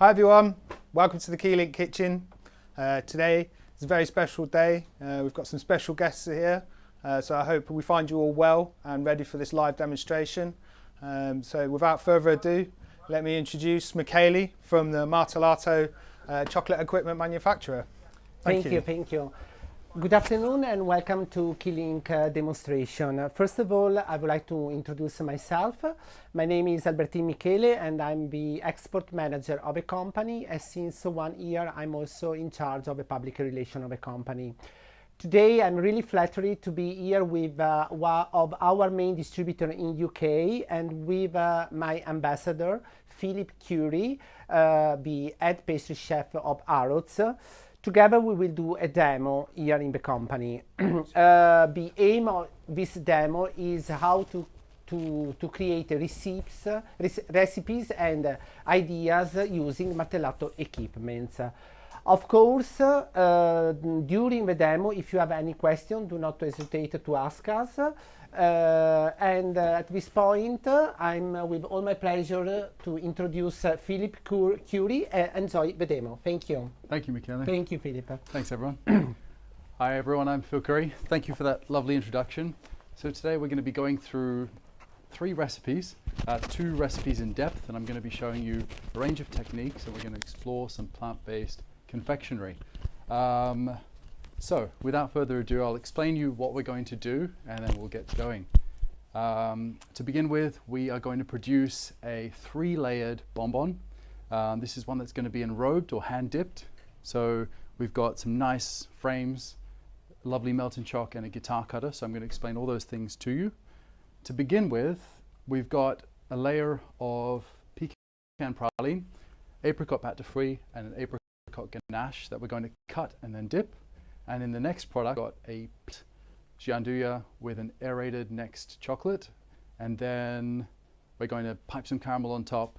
Hi everyone, welcome to the Keylink kitchen. Today is a very special day. We've got some special guests here, so I hope we find you all well and ready for this live demonstration. So without further ado, let me introduce Michele from the Martellato chocolate equipment manufacturer. Thank you. Good afternoon and welcome to Keylink demonstration. First of all, I would like to introduce myself. My name is Albertine Michele and I'm the export manager of a company, and since 1 year I'm also in charge of the public relations of a company. Today I'm really flattered to be here with one of our main distributor in UK and with my ambassador Philip Khoury, the Head Pastry Chef of Harrods. Together we will do a demo here in the company. The aim of this demo is how to create recipes and ideas using Martellato equipment. Of course, during the demo, if you have any question, do not hesitate to ask us. At this point, I'm with all my pleasure to introduce Philip Khoury. Enjoy the demo. Thank you. Thank you, Michele. Thank you, Philip. Thanks, everyone. Hi, everyone. I'm Phil Khoury. Thank you for that lovely introduction. So today we're going to be going through 3 recipes, 2 recipes in depth, and I'm going to be showing you a range of techniques, and we're going to explore some plant-based confectionery. So without further ado, I'll explain you what we're going to do and then we'll get going. To begin with, we are going to produce a 3-layered bonbon. This is one that's going to be enrobed or hand dipped. So we've got some nice frames, lovely melting chalk and a guitar cutter. So I'm going to explain all those things to you. To begin with, we've got a layer of pecan praline, apricot pate de fruit and an apricot ganache that we're going to cut and then dip. And in the next product, got a gianduja with an aerated next chocolate, and then we're going to pipe some caramel on top,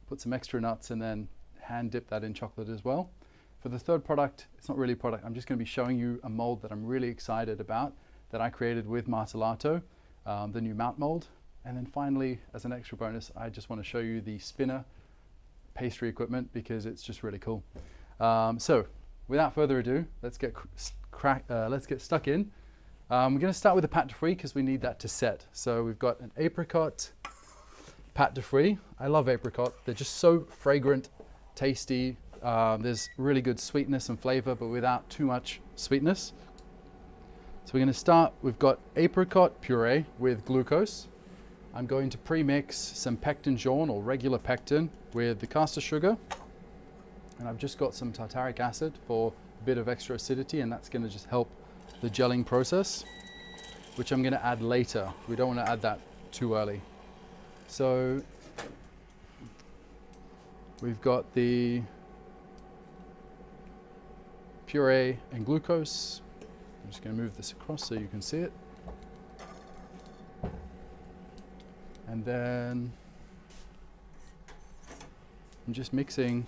put some extra nuts, and then hand dip that in chocolate as well. For the third product, it's not really a product, I'm just going to be showing you a mold that I'm really excited about that I created with Martellato, the new mount mold. And then finally, as an extra bonus, I just want to show you the spinner pastry equipment because it's just really cool. So without further ado, let's get stuck in. We're going to start with the pate de fruit because we need that to set. So we've got an apricot pate de fruit. I love apricot. They're just so fragrant, tasty. There's really good sweetness and flavor, but without too much sweetness. So we're going to start. We've got apricot puree with glucose. I'm going to pre-mix some pectin jaune or regular pectin with the caster sugar. And I've just got some tartaric acid for a bit of extra acidity, and that's going to just help the gelling process, which I'm going to add later. We don't want to add that too early. So we've got the puree and glucose. I'm just going to move this across so you can see it. And then I'm just mixing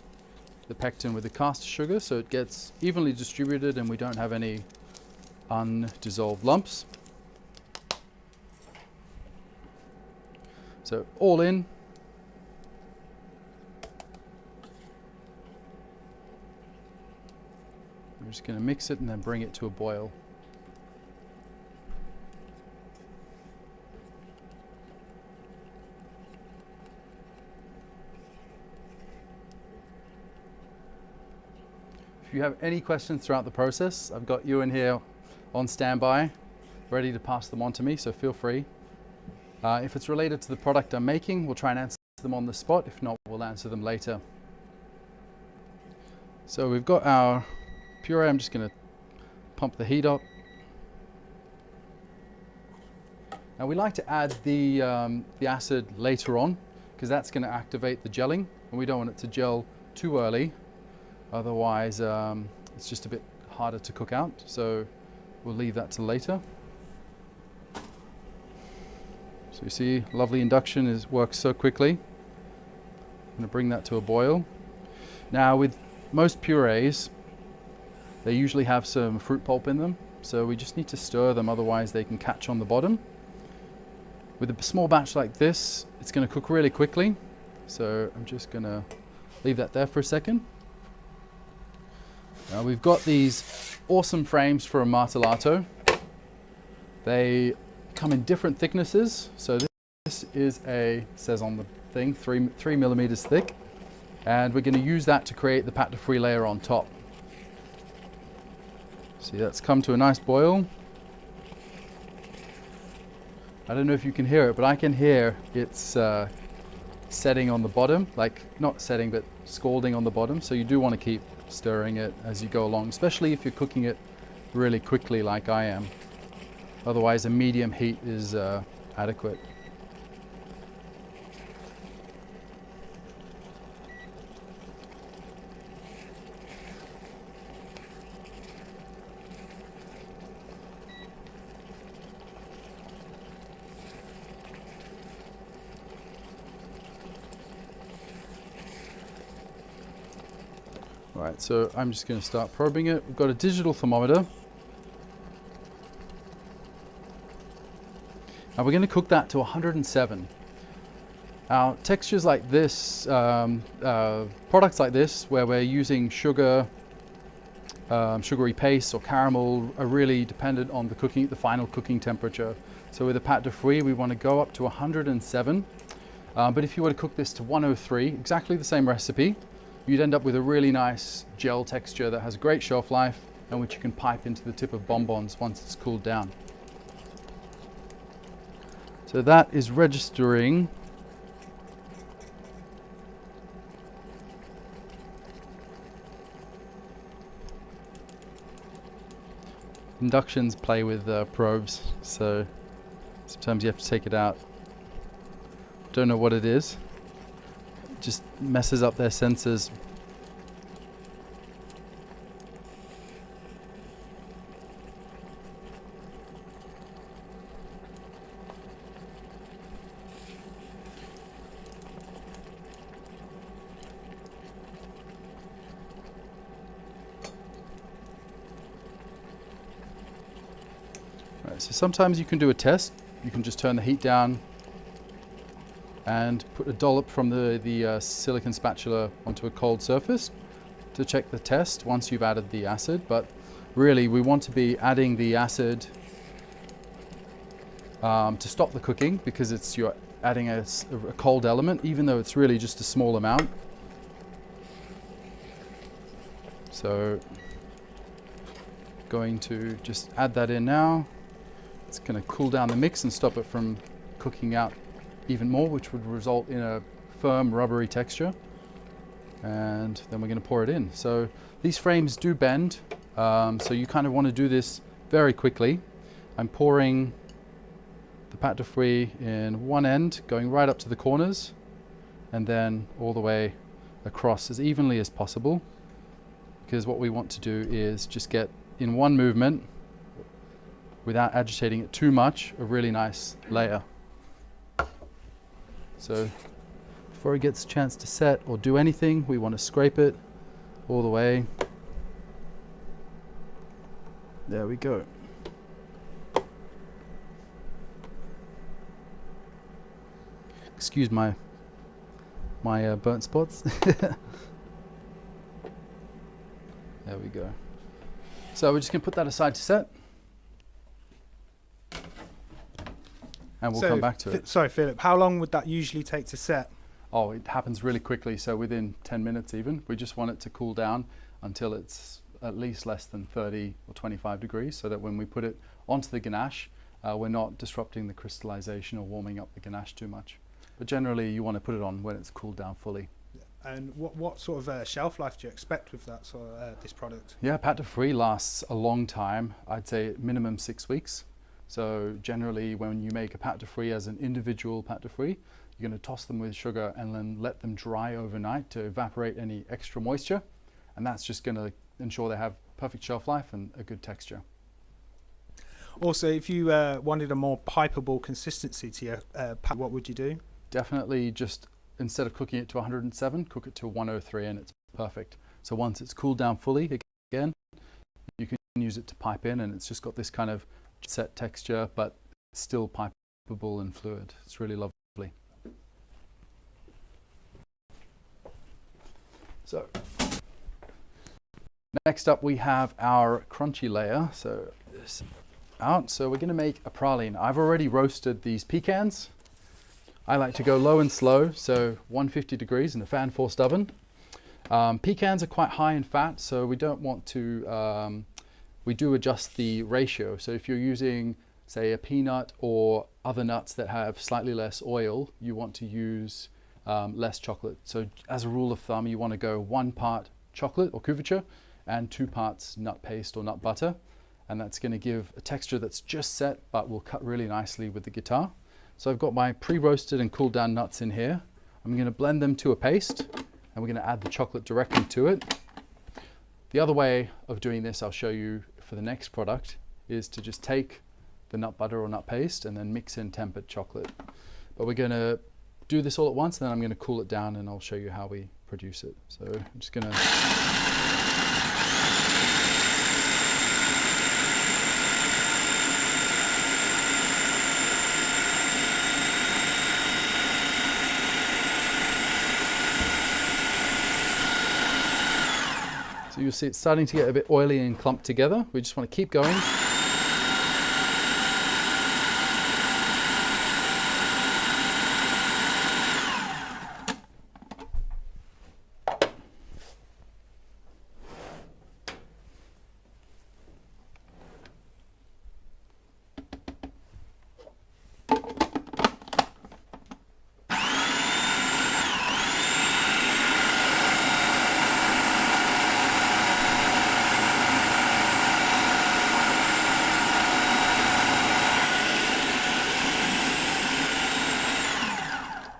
the pectin with the caster sugar so it gets evenly distributed and we don't have any undissolved lumps. So all in. We're just going to mix it and then bring it to a boil. If you have any questions throughout the process, I've got you in here on standby, ready to pass them on to me, so feel free. If it's related to the product I'm making, we'll try and answer them on the spot. If not, we'll answer them later. So we've got our puree. I'm just going to pump the heat up. Now we like to add the acid later on because that's going to activate the gelling, and we don't want it to gel too early. Otherwise, it's just a bit harder to cook out, so we'll leave that to later. So you see, lovely induction works so quickly. I'm going to bring that to a boil. Now with most purees, they usually have some fruit pulp in them, so we just need to stir them, otherwise they can catch on the bottom. With a small batch like this, it's going to cook really quickly, so I'm just going to leave that there for a second. Now we've got these awesome frames for a Martellato. They come in different thicknesses. So this is says on the thing, 3 millimeters thick. And we're going to use that to create the pate de fruit layer on top. See, that's come to a nice boil. I don't know if you can hear it, but I can hear it's setting on the bottom, like not setting, but scalding on the bottom. So you do want to keep stirring it as you go along, especially if you're cooking it really quickly like I am. Otherwise, a medium heat is adequate. Right, so I'm just going to start probing it. We've got a digital thermometer. And we're going to cook that to 107. Now, textures like this, products like this, where we're using sugar, sugary paste or caramel, are really dependent on the final cooking temperature. So with a pate de fruit, we want to go up to 107. But if you were to cook this to 103, exactly the same recipe, you'd end up with a really nice gel texture that has great shelf life and which you can pipe into the tip of bonbons once it's cooled down. So that is registering. Inductions play with probes, so sometimes you have to take it out. Don't know what it is. Just messes up their sensors. Right, so sometimes you can do a test. You can just turn the heat down and put a dollop from the silicone spatula onto a cold surface to check the test once you've added the acid. But really we want to be adding the acid to stop the cooking, because you're adding a cold element, even though it's really just a small amount. So going to just add that in now. It's going to cool down the mix and stop it from cooking out even more, which would result in a firm rubbery texture. And then we're going to pour it in. So these frames do bend, so you kind of want to do this very quickly. I'm pouring the pate de fruit in one end, going right up to the corners, and then all the way across as evenly as possible, because what we want to do is just get in one movement, without agitating it too much, a really nice layer. So before it gets a chance to set or do anything, we want to scrape it all the way. There we go. Excuse my burnt spots. There we go. So we're just going to put that aside to set. And we'll come back to it. Sorry, Philip, how long would that usually take to set? Oh, it happens really quickly. So within 10 minutes even. We just want it to cool down until it's at least less than 30 or 25 degrees, so that when we put it onto the ganache, we're not disrupting the crystallization or warming up the ganache too much. But generally, you want to put it on when it's cooled down fully. And what sort of shelf life do you expect with that this product? Yeah, pate de fruit lasts a long time. I'd say minimum 6 weeks. So generally, when you make a pate de fruit as an individual pate de fruit, you're going to toss them with sugar and then let them dry overnight to evaporate any extra moisture. And that's just going to ensure they have perfect shelf life and a good texture. Also, if you wanted a more pipeable consistency to your pate, what would you do? Definitely just, instead of cooking it to 107, cook it to 103 and it's perfect. So once it's cooled down fully, again, you can use it to pipe in, and it's just got this kind of set texture, but still pipeable and fluid. It's really lovely. So next up we have our crunchy layer. So this out. So we're going to make a praline. I've already roasted these pecans. I like to go low and slow, so 150 degrees in a fan forced oven. Pecans are quite high in fat, so we don't want to, we do adjust the ratio. So if you're using, say, a peanut or other nuts that have slightly less oil, you want to use less chocolate. So as a rule of thumb, you want to go 1 part chocolate or couverture and 2 parts nut paste or nut butter. And that's going to give a texture that's just set, but will cut really nicely with the guitar. So I've got my pre-roasted and cooled down nuts in here. I'm going to blend them to a paste, and we're going to add the chocolate directly to it. The other way of doing this, I'll show you for the next product, is to just take the nut butter or nut paste and then mix in tempered chocolate. But we're going to do this all at once, and then I'm going to cool it down and I'll show you how we produce it. So I'm just going to... So you'll see it's starting to get a bit oily and clumped together. We just want to keep going.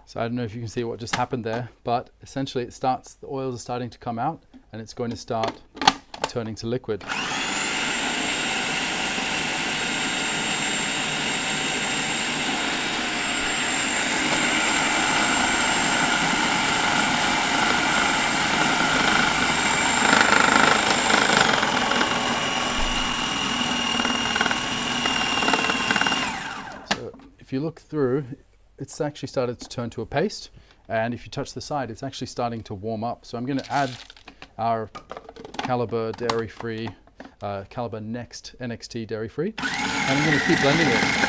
So I don't know if you can see what just happened there, but essentially it starts, the oils are starting to come out and it's going to start turning to liquid. So if you look through, it's actually started to turn to a paste, and if you touch the side, it's actually starting to warm up. So I'm going to add our Caliber dairy-free, Caliber Next NXT dairy-free, and I'm going to keep blending it.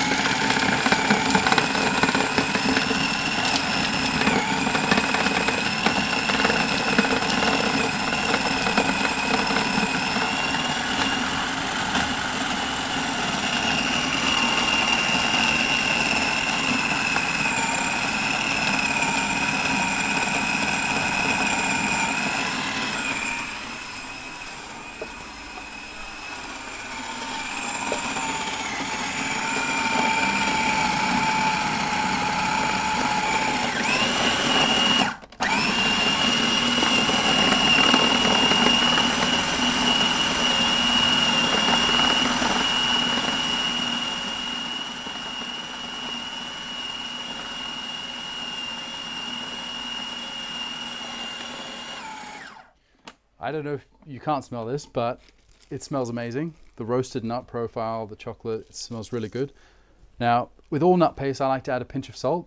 I don't know if you can't smell this, but it smells amazing. The roasted nut profile, the chocolate, it smells really good. Now, with all nut paste, I like to add a pinch of salt.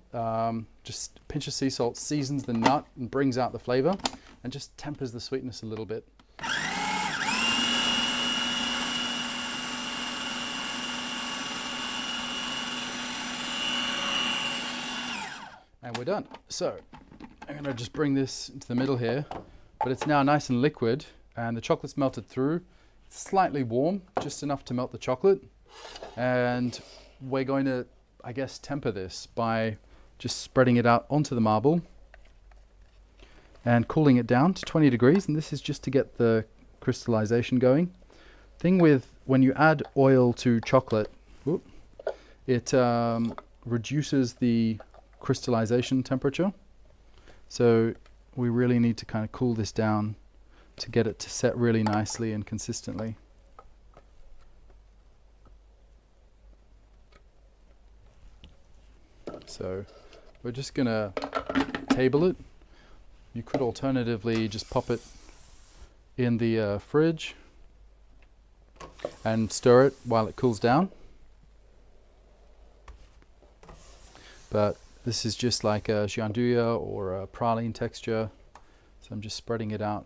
Just a pinch of sea salt seasons the nut and brings out the flavor and just tempers the sweetness a little bit. And we're done. So I'm going to just bring this into the middle here. But it's now nice and liquid, and the chocolate's melted through. It's slightly warm, just enough to melt the chocolate. And we're going to, I guess, temper this by just spreading it out onto the marble and cooling it down to 20 degrees. And this is just to get the crystallization going. Thing with when you add oil to chocolate, it reduces the crystallization temperature. So we really need to kind of cool this down to get it to set really nicely and consistently. So we're just going to table it. You could alternatively just pop it in the fridge and stir it while it cools down. But this is just like a gianduja or a praline texture. So I'm just spreading it out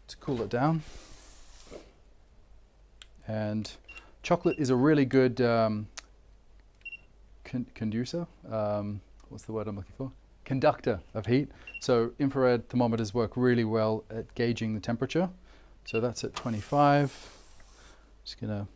to cool it down. And chocolate is a really good conducer. What's the word I'm looking for? Conductor of heat. So infrared thermometers work really well at gauging the temperature. So that's at 25. Just gonna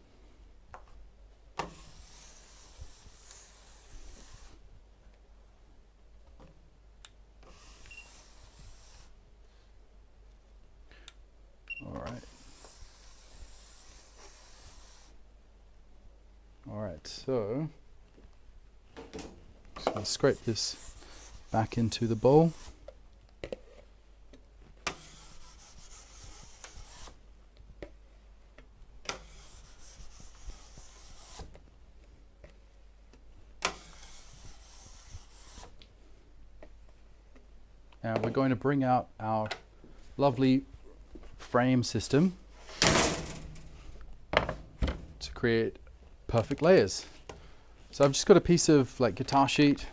All right, so just going to scrape this back into the bowl. And we're going to bring out our lovely frame system to create perfect layers. So I've just got a piece of like guitar sheet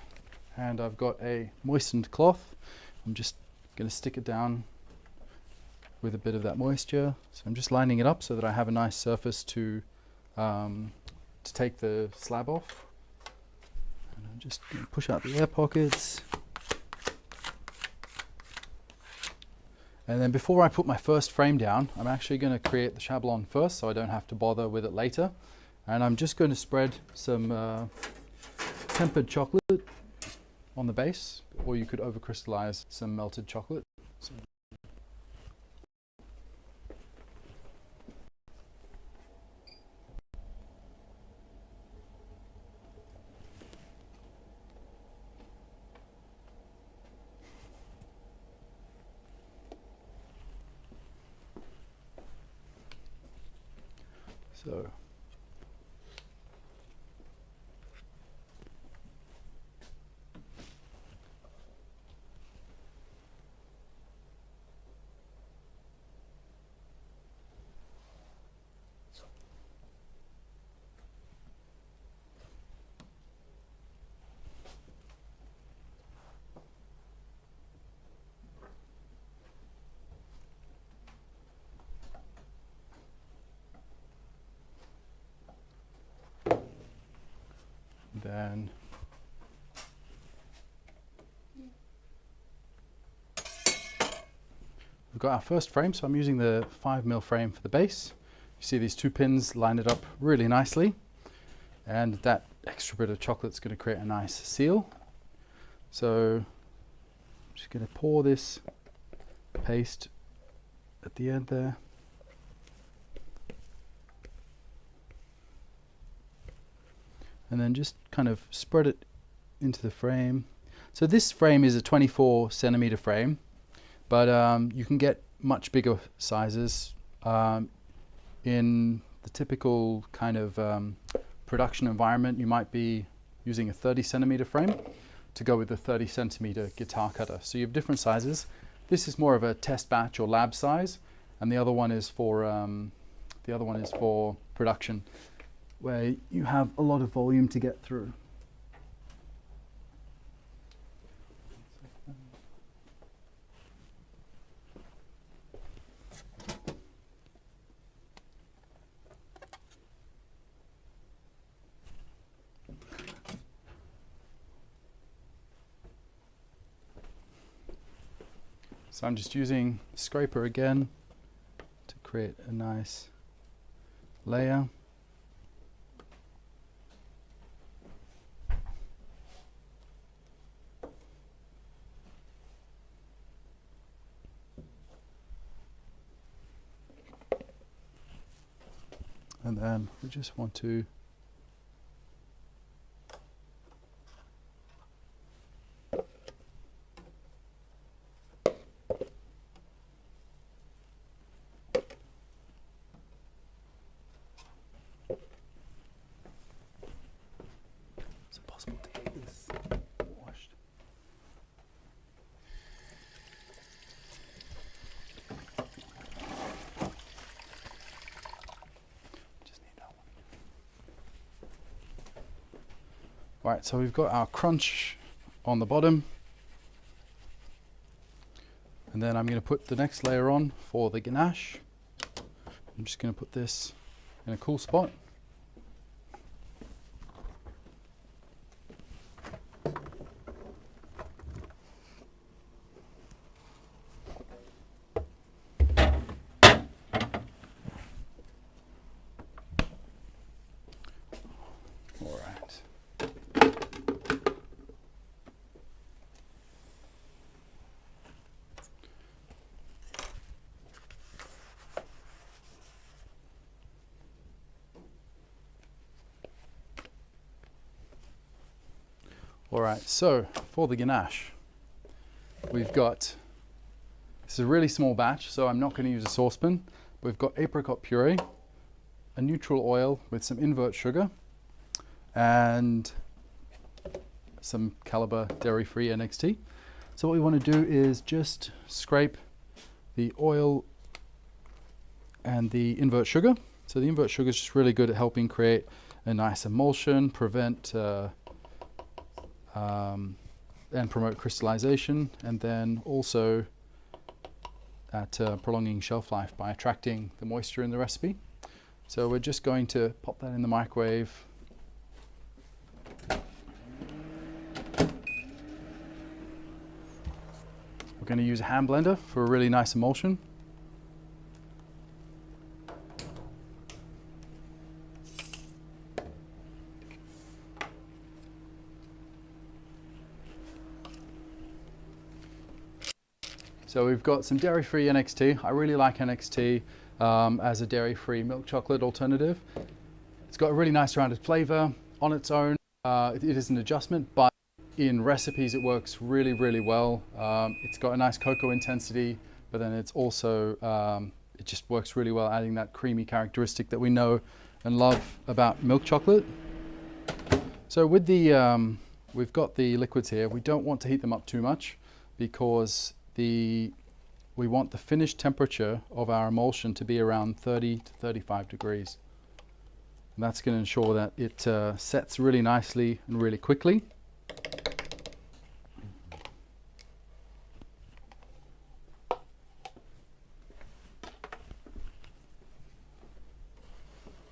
and I've got a moistened cloth. I'm just going to stick it down with a bit of that moisture. So I'm just lining it up so that I have a nice surface to take the slab off. And I'm just going to push out the air pockets. And then before I put my first frame down, I'm actually going to create the shablon first so I don't have to bother with it later. And I'm just going to spread some tempered chocolate on the base, or you could over-crystallize some melted chocolate. So then we've got our first frame, so I'm using the 5mm frame for the base. You see these two pins line it up really nicely, and that extra bit of chocolate is going to create a nice seal. So I'm just going to pour this paste at the end there. And then just kind of spread it into the frame. So this frame is a 24cm frame, but you can get much bigger sizes. In the typical kind of production environment, you might be using a 30cm frame to go with the 30cm guitar cutter. So you have different sizes. This is more of a test batch or lab size, and the other one is for production, where you have a lot of volume to get through. So I'm just using the scraper again to create a nice layer. And then we just want to is it possible to get this washed? Right, so we've got our crunch on the bottom. And then I'm going to put the next layer on for the ganache. I'm just going to put this in a cool spot. All right, so for the ganache, we've got, this is a really small batch, so I'm not going to use a saucepan. We've got apricot puree, a neutral oil with some invert sugar, and some Caliber dairy-free NXT. So what we want to do is just scrape the oil and the invert sugar. So the invert sugar is just really good at helping create a nice emulsion, prevent and promote crystallization, and then also at prolonging shelf life by attracting the moisture in the recipe. So we're just going to pop that in the microwave. We're going to use a hand blender for a really nice emulsion. So we've got some dairy-free NXT. I really like NXT as a dairy-free milk chocolate alternative. It's got a really nice rounded flavor on its own. It is an adjustment, but in recipes it works really, really well. It's got a nice cocoa intensity, but then it's also, it just works really well, adding that creamy characteristic that we know and love about milk chocolate. So with the, we've got the liquids here. We don't want to heat them up too much because we want the finished temperature of our emulsion to be around 30 to 35 degrees. And that's going to ensure that it sets really nicely and really quickly.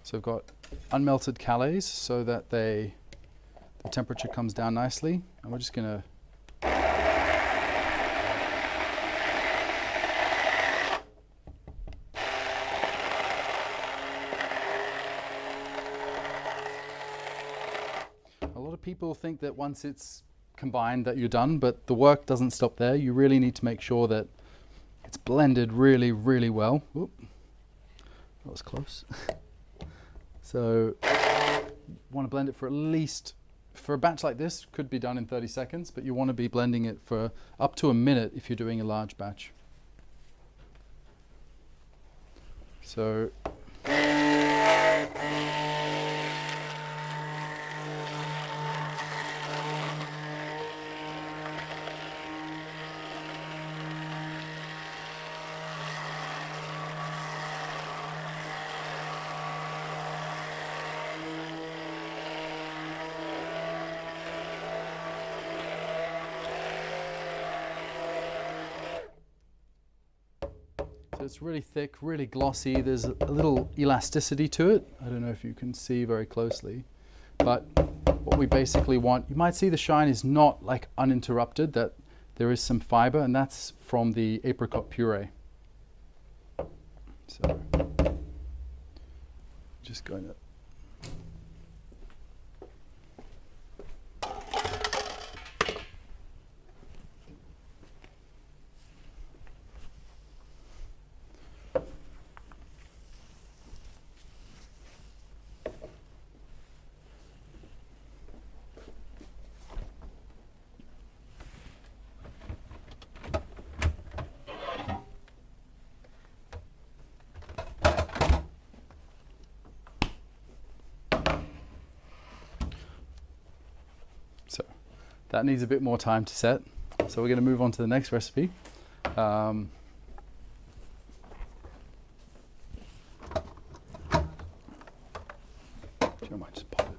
So I've got unmelted Calais so that the temperature comes down nicely, and we're just going to people think that once it's combined that you're done, but the work doesn't stop there. You really need to make sure that it's blended really, really well. Oop, that was close. So you want to blend it for at least, for a batch like this, could be done in 30 seconds, but you want to be blending it for up to a minute if you're doing a large batch. So it's really thick, really glossy. There's a little elasticity to it. I don't know if you can see very closely, but what we basically want, you might see the shine is not like uninterrupted, that there is some fiber, and that's from the apricot puree. So just going to that needs a bit more time to set, so we're going to move on to the next recipe. I might just pop it.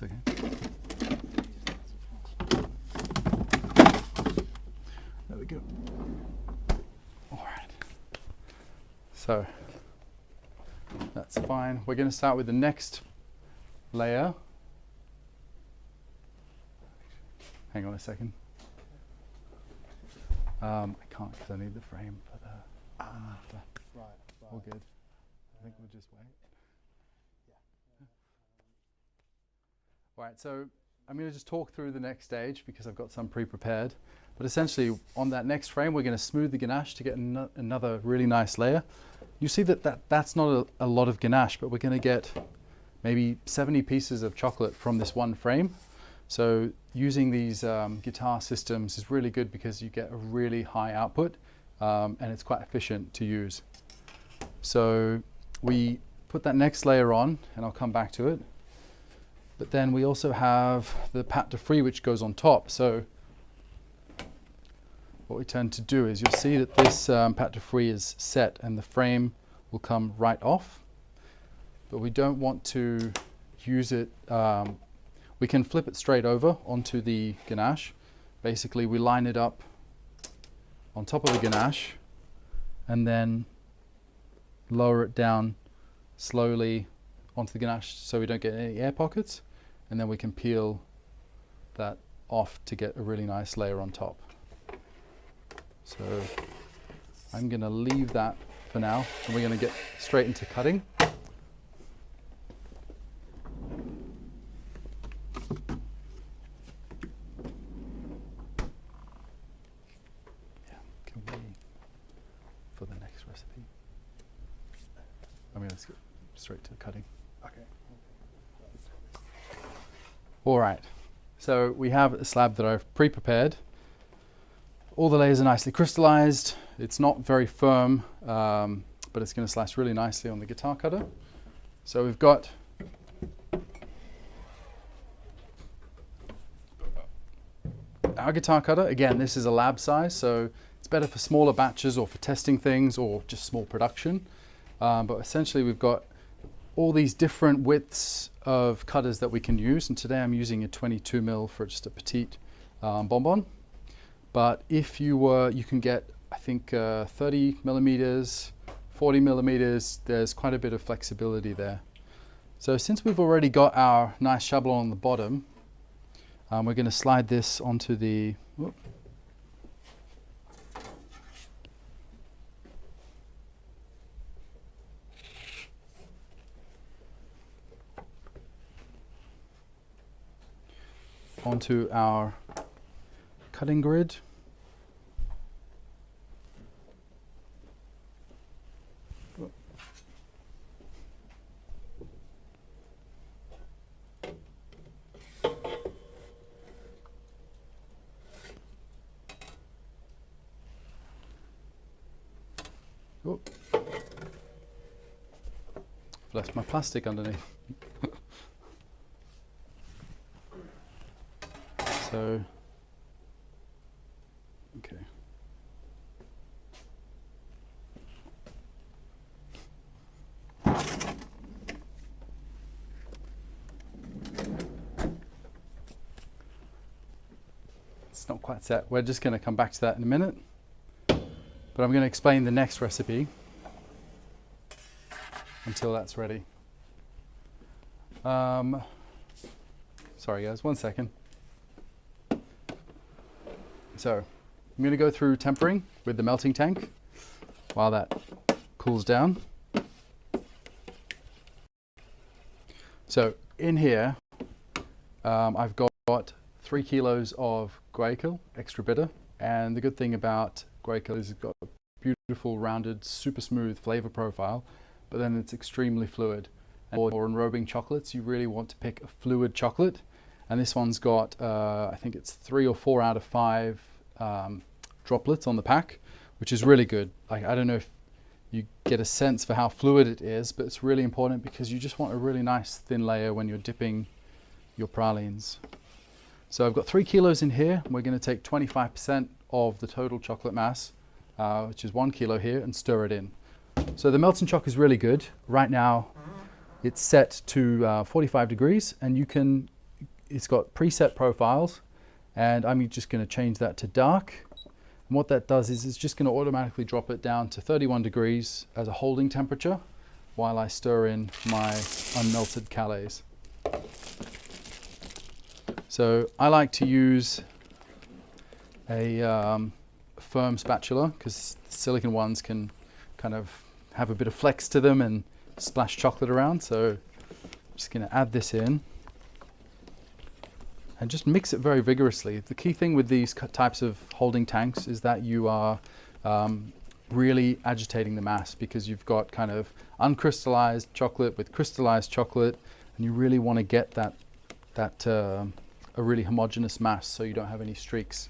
It's okay. There we go. All right. So that's fine. We're going to start with the next layer. Hang on a second. I can't because I need the frame for the. Right. All good. I think we'll just wait. All right, so I'm going to just talk through the next stage because I've got some pre-prepared. But essentially, on that next frame, we're going to smooth the ganache to get another really nice layer. You see that's not a lot of ganache, but we're going to get maybe 70 pieces of chocolate from this one frame. So using these guitar systems is really good because you get a really high output and it's quite efficient to use. So we put that next layer on, and I'll come back to it. But then we also have the pate frie, which goes on top. So what we tend to do is you'll see that this pate frie is set and the frame will come right off. But we don't want to use it. We can flip it straight over onto the ganache. Basically, we line it up on top of the ganache and then lower it down slowly onto the ganache so we don't get any air pockets, and then we can peel that off to get a really nice layer on top. So I'm going to leave that for now, and we're going to get straight into cutting. Can we, for the next recipe, I'm going to skip straight to cutting. Okay. All right, so we have a slab that I've pre-prepared. All the layers are nicely crystallized. It's not very firm, but it's going to slice really nicely on the guitar cutter. So we've got our guitar cutter. Again, this is a lab size, so it's better for smaller batches or for testing things or just small production. But essentially we've got all these different widths of cutters that we can use, and today I'm using a 22 mil for just a petite bonbon. But if you can get, I think, 30 millimeters, 40 millimeters. There's quite a bit of flexibility there. So since we've already got our nice shablon on the bottom, we're going to slide this onto the. Whoop, onto our cutting grid. Oh. Left my plastic underneath. So, okay. It's not quite set. We're just going to come back to that in a minute. But I'm going to explain the next recipe until that's ready. Sorry guys, 1 second. So I'm going to go through tempering with the melting tank while that cools down. So in here, I've got 3 kilos of guaiacol, extra bitter. And the good thing about guaiacol is it's got a beautiful, rounded, super smooth flavor profile, but then it's extremely fluid. And for enrobing chocolates, you really want to pick a fluid chocolate. And this one's got, I think it's 3 or 4 out of 5 droplets on the pack, which is really good. Like, I don't know if you get a sense for how fluid it is, but it's really important because you just want a really nice thin layer when you're dipping your pralines. So I've got 3 kilos in here. We're going to take 25% of the total chocolate mass, which is 1 kilo here, and stir it in. So the melting choc is really good. Right now it's set to 45 degrees, and you can it's got preset profiles, and I'm just going to change that to dark. And what that does is it's just going to automatically drop it down to 31 degrees as a holding temperature while I stir in my unmelted calais. So I like to use a firm spatula because silicone ones can kind of have a bit of flex to them and splash chocolate around. So I'm just going to add this in and just mix it very vigorously. The key thing with these types of holding tanks is that you are really agitating the mass, because you've got kind of uncrystallized chocolate with crystallized chocolate, and you really want to get a really homogeneous mass so you don't have any streaks.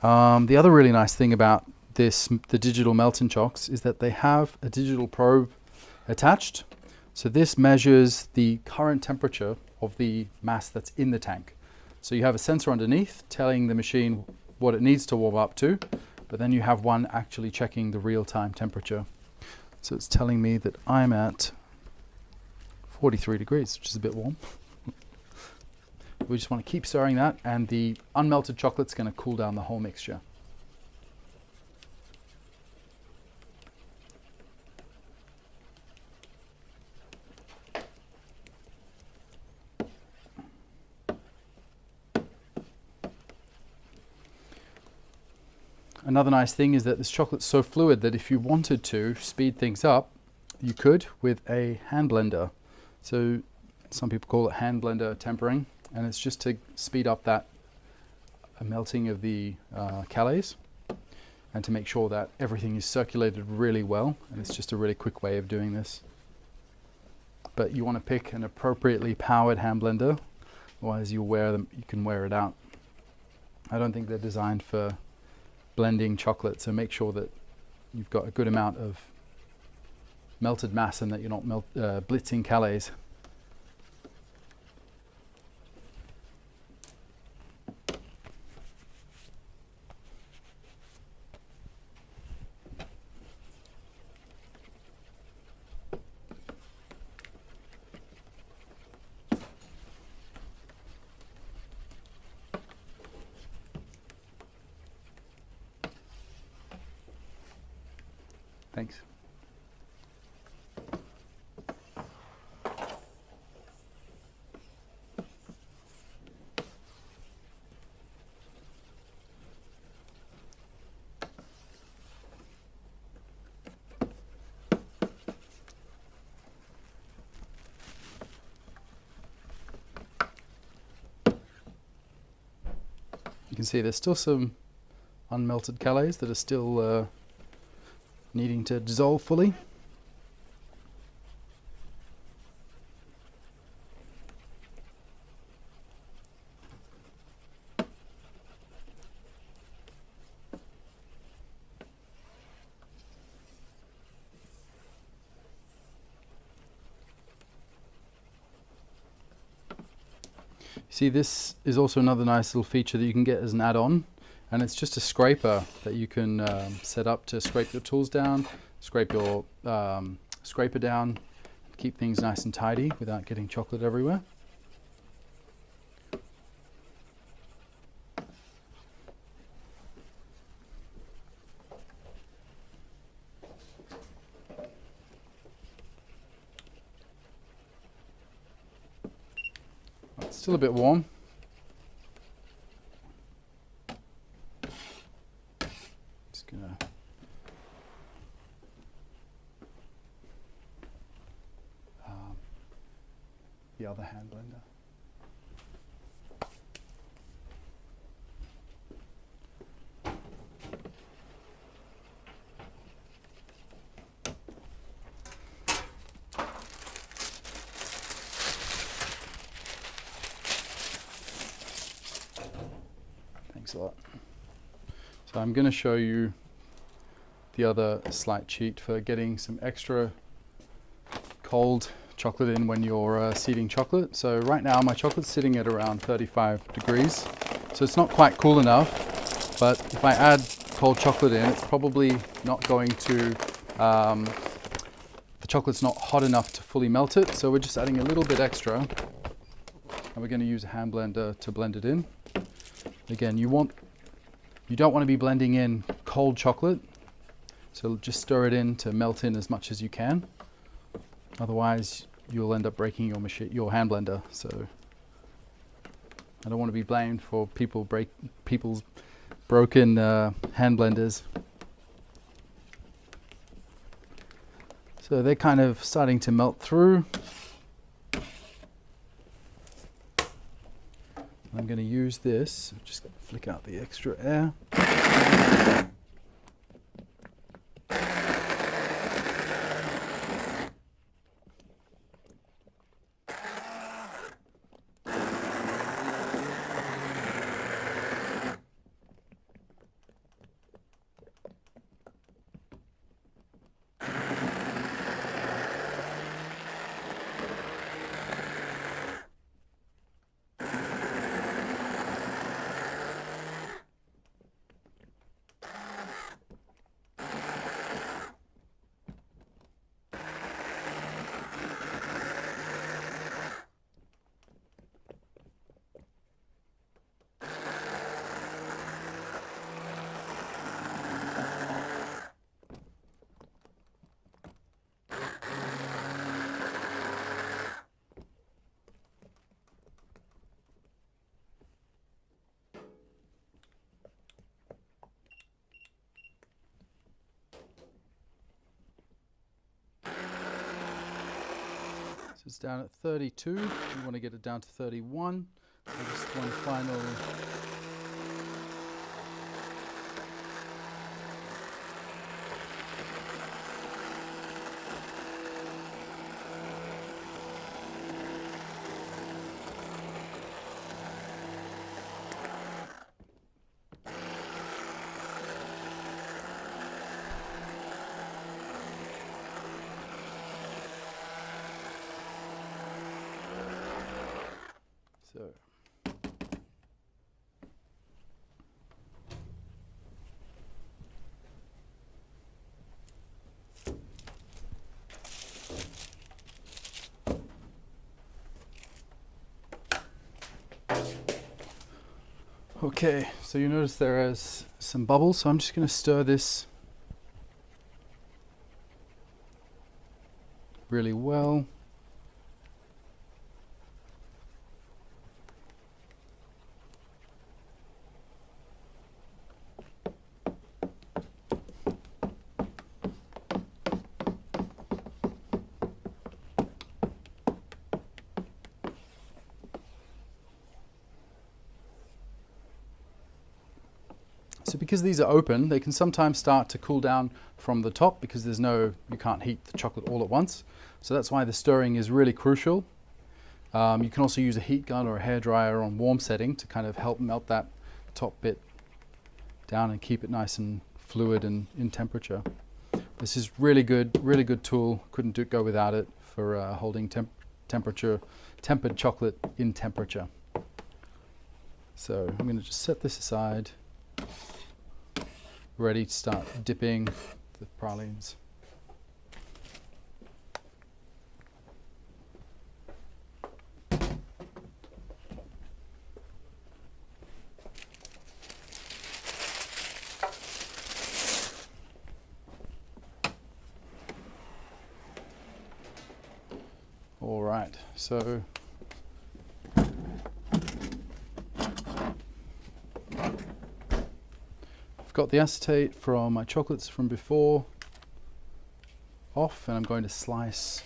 The other really nice thing about the digital melt-in chocks is that they have a digital probe attached. So this measures the current temperature of the mass that's in the tank. So you have a sensor underneath telling the machine what it needs to warm up to, but then you have one actually checking the real-time temperature. So it's telling me that I'm at 43 degrees, which is a bit warm. We just want to keep stirring that, and the unmelted chocolate's going to cool down the whole mixture. Another nice thing is that this chocolate's so fluid that if you wanted to speed things up, you could with a hand blender. So some people call it hand blender tempering, and it's just to speed up that melting of the calais and to make sure that everything is circulated really well, and it's just a really quick way of doing this. But you want to pick an appropriately powered hand blender, otherwise you can wear it out. I don't think they're designed for blending chocolate, so make sure that you've got a good amount of melted mass and that you're not blitzing calais. Thanks. You can see there's still some unmelted calais that are still needing to dissolve fully. See, this is also another nice little feature that you can get as an add-on, and it's just a scraper that you can set up to scrape your tools down, scrape your scraper down, and keep things nice and tidy without getting chocolate everywhere. It's still a bit warm. Just gonna the other hand blender. Thanks a lot. So I'm going to show you the other slight cheat for getting some extra cold chocolate in when you're seeding chocolate. So right now my chocolate's sitting at around 35 degrees. So it's not quite cool enough, but if I add cold chocolate in, it's probably not going to chocolate's not hot enough to fully melt it, so we're just adding a little bit extra. And we're going to use a hand blender to blend it in. Again, you don't want to be blending in cold chocolate, so just stir it in to melt in as much as you can. Otherwise, you'll end up breaking your hand blender. So I don't want to be blamed for people's broken hand blenders. So they're kind of starting to melt through. I'm going to use this, just flick out the extra air. So it's down at 32. We want to get it down to 31. So just one final. So okay, so you notice there is some bubbles, so I'm just going to stir this really well. So because these are open, they can sometimes start to cool down from the top because you can't heat the chocolate all at once. So that's why the stirring is really crucial. You can also use a heat gun or a hairdryer on warm setting to kind of help melt that top bit down and keep it nice and fluid and in temperature. This is really good tool. Couldn't go without it for holding tempered chocolate in temperature. So I'm going to just set this aside. Ready to start dipping the pralines. All right, so got the acetate from my chocolates from before off, and I'm going to slice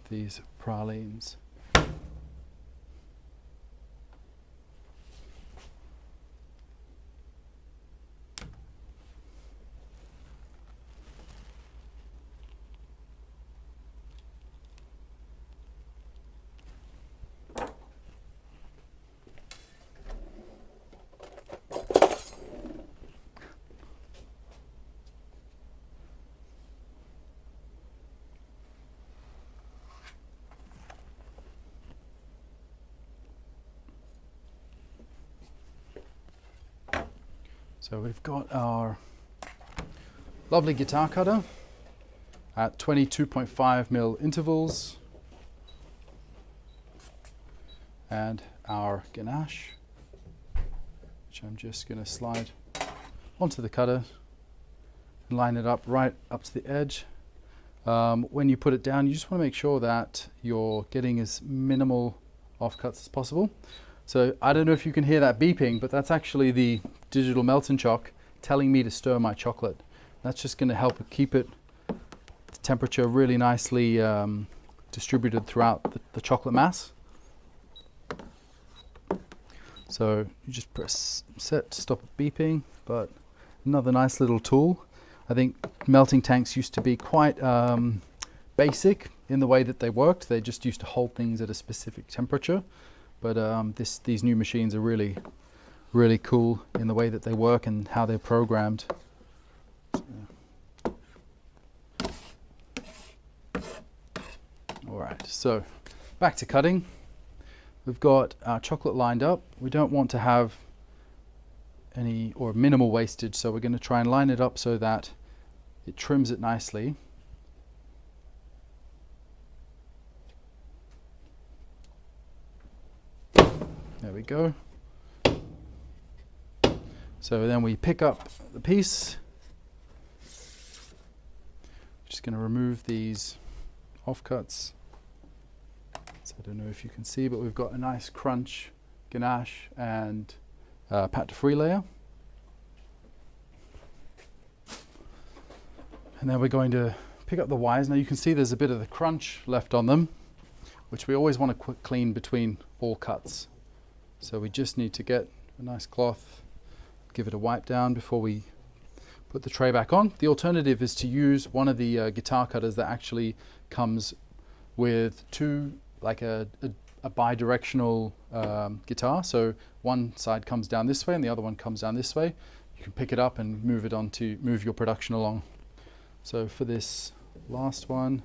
these pralines. So we've got our lovely guitar cutter. at 22.5 ml intervals. And our ganache, which I'm just going to slide onto the cutter and line it up right up to the edge. When you put it down, you just want to make sure that you're getting as minimal offcuts as possible. So I don't know if you can hear that beeping, but that's actually the digital melt and choc telling me to stir my chocolate. That's just going to help keep it the temperature really nicely distributed throughout the chocolate mass. So you just press set to stop it beeping, but another nice little tool. I think melting tanks used to be quite basic in the way that they worked. They just used to hold things at a specific temperature. But these new machines are really, really cool in the way that they work and how they're programmed. All right, so back to cutting. We've got our chocolate lined up. We don't want to have any or minimal wastage, so we're going to try and line it up so that it trims it nicely. There we go. So then we pick up the piece. Just going to remove these offcuts. So I don't know if you can see, but we've got a nice crunch, ganache, and pate de fruit layer. And then we're going to pick up the wires. Now you can see there's a bit of the crunch left on them, which we always want to clean between all cuts. So we just need to get a nice cloth, give it a wipe down before we put the tray back on. The alternative is to use one of the guitar cutters that actually comes with two, like a bi-directional guitar. So one side comes down this way and the other one comes down this way. You can pick it up and move it on to move your production along. So for this last one,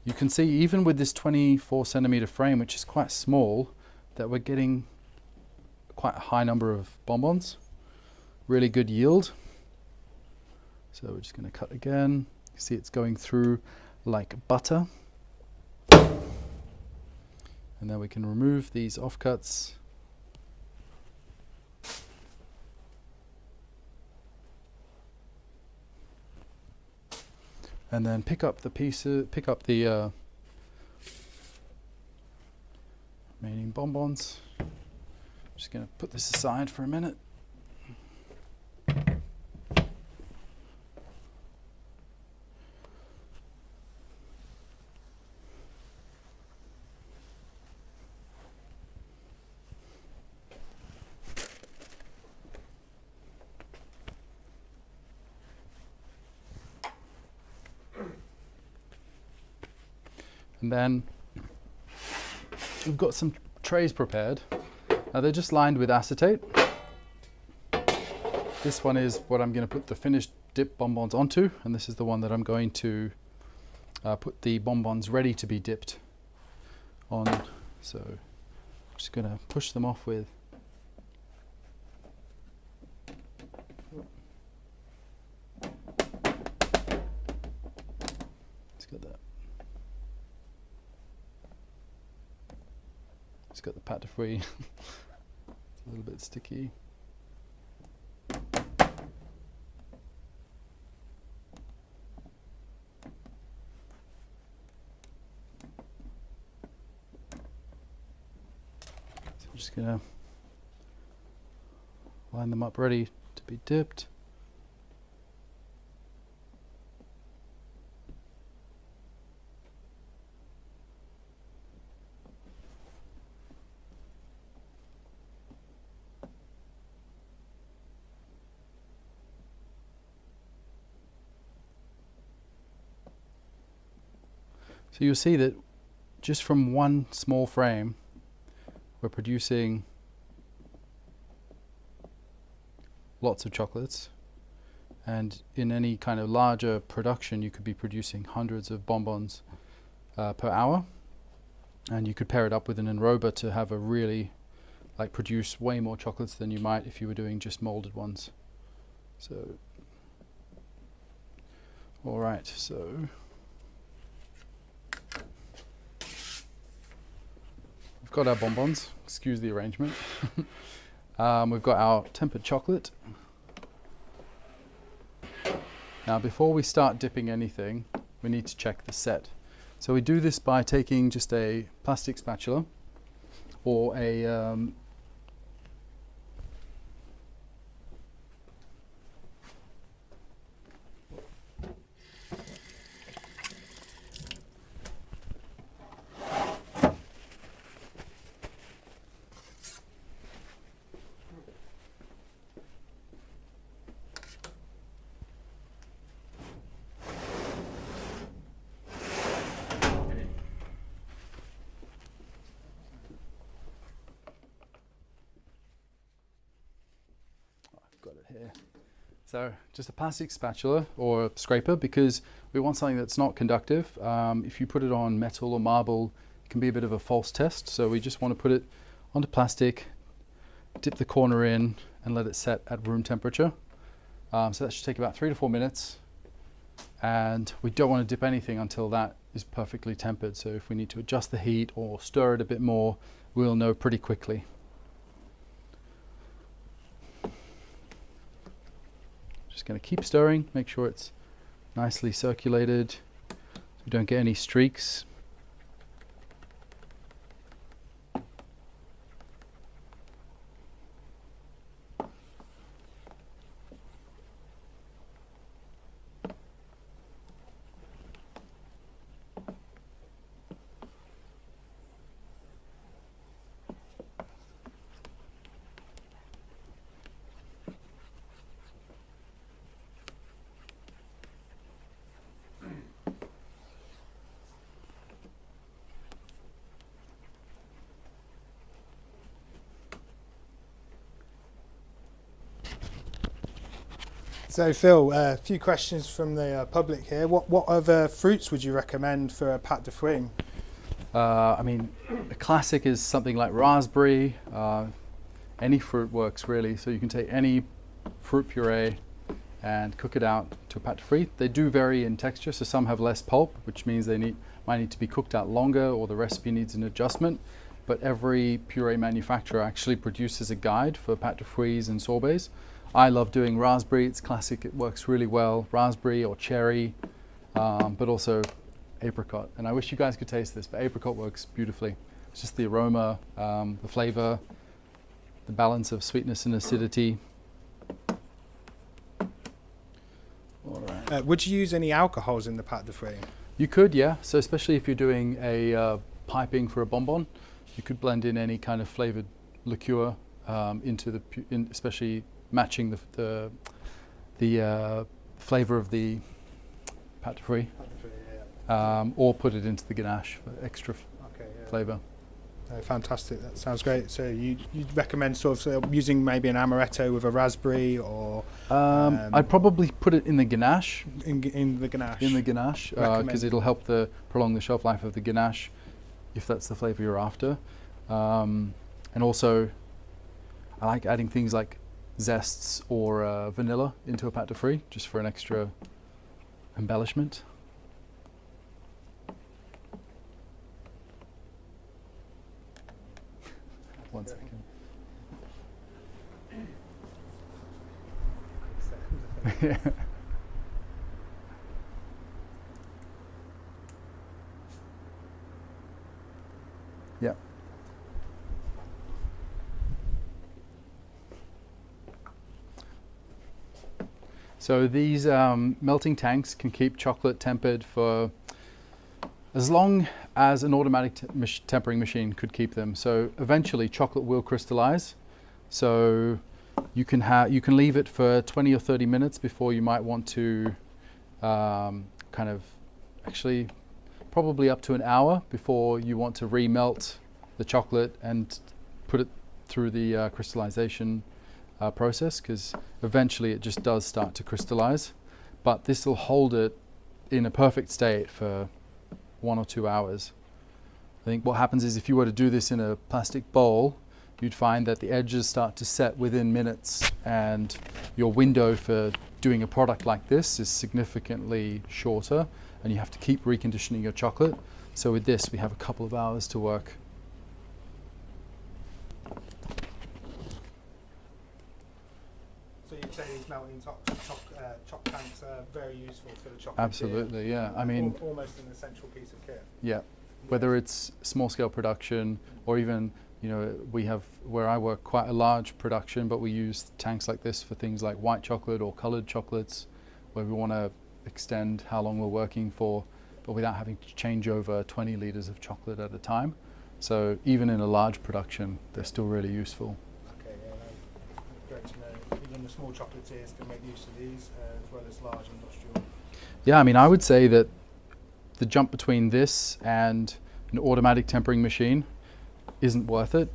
you can see even with this 24cm frame, which is quite small, that we're getting quite a high number of bonbons. Really good yield. So we're just going to cut again. You see it's going through like butter. And then we can remove these offcuts. And then pick up the pieces, pick up the remaining bonbons. Just going to put this aside for a minute. And then we've got some trays prepared. Now they're just lined with acetate. This one is what I'm going to put the finished dip bonbons onto, and this is the one that I'm going to put the bonbons ready to be dipped on. So I'm just going to push them off with got the pate de fruit. It's a little bit sticky. So I'm just going to line them up ready to be dipped. So you'll see that just from one small frame, we're producing lots of chocolates. And in any kind of larger production, you could be producing hundreds of bonbons per hour. And you could pair it up with an enrober to have a really, like, produce way more chocolates than you might if you were doing just molded ones. So All right, so we've got our bonbons, excuse the arrangement. We've got our tempered chocolate. Now before we start dipping anything, we need to check the set. So we do this by taking just a plastic spatula or a here. So just a plastic spatula or a scraper, because we want something that's not conductive. If you put it on metal or marble, it can be a bit of a false test. So we just want to put it onto plastic, dip the corner in and let it set at room temperature. So that should take about 3 to 4 minutes. And we don't want to dip anything until that is perfectly tempered. So if we need to adjust the heat or stir it a bit more, we'll know pretty quickly. Just going to keep stirring, make sure it's nicely circulated so we don't get any streaks. So Phil, a few questions from the public here. What other fruits would you recommend for a pâte de fruits? I mean, a classic is something like raspberry. Any fruit works really. So you can take any fruit puree and cook it out to a pâte de fruits. They do vary in texture, so some have less pulp, which means they might need to be cooked out longer, or the recipe needs an adjustment. But every puree manufacturer actually produces a guide for pâte de fruits and sorbets. I love doing raspberry, it's classic, it works really well. Raspberry or cherry, but also apricot. And I wish you guys could taste this, but apricot works beautifully. It's just the aroma, the flavor, the balance of sweetness and acidity. All right. Would you use any alcohols in the pâte de fruits? You could, yeah. So especially if you're doing a piping for a bonbon, you could blend in any kind of flavored liqueur into the, especially matching the flavor of the pâte de fruits, or put it into the ganache for extra flavor. Fantastic, that sounds great. So you'd recommend sort of using maybe an amaretto with a raspberry, or I'd probably put it in the ganache. In the ganache. In the ganache, because it'll help prolong the shelf life of the ganache, if that's the flavor you're after. And also, I like adding things like zests or vanilla into a pâte de fruits, just for an extra embellishment. One second. Yeah. Yeah. So these melting tanks can keep chocolate tempered for as long as an automatic tempering machine could keep them. So eventually chocolate will crystallize. So you can leave it for 20 or 30 minutes before you might want to kind of, actually probably up to an hour before you want to remelt the chocolate and put it through the crystallization process, because eventually it just does start to crystallize. But this will hold it in a perfect state for 1 or 2 hours. I think what happens is, if you were to do this in a plastic bowl, you'd find that the edges start to set within minutes, and your window for doing a product like this is significantly shorter, and you have to keep reconditioning your chocolate. So with this, we have a couple of hours to work. So you'd say these melting choc tanks are very useful for the chocolate. Absolutely, yeah. I mean, almost an essential piece of kit. yeah. Whether it's small scale production or even, you know, we have, where I work, quite a large production, but we use tanks like this for things like white chocolate or colored chocolates, where we want to extend how long we're working for, but without having to change over 20 liters of chocolate at a time. So even in a large production, they're still really useful. Okay, yeah, great to know. Even the small chocolatiers can make use of these as well as large industrial. Yeah, I mean, I would say that the jump between this and an automatic tempering machine isn't worth it.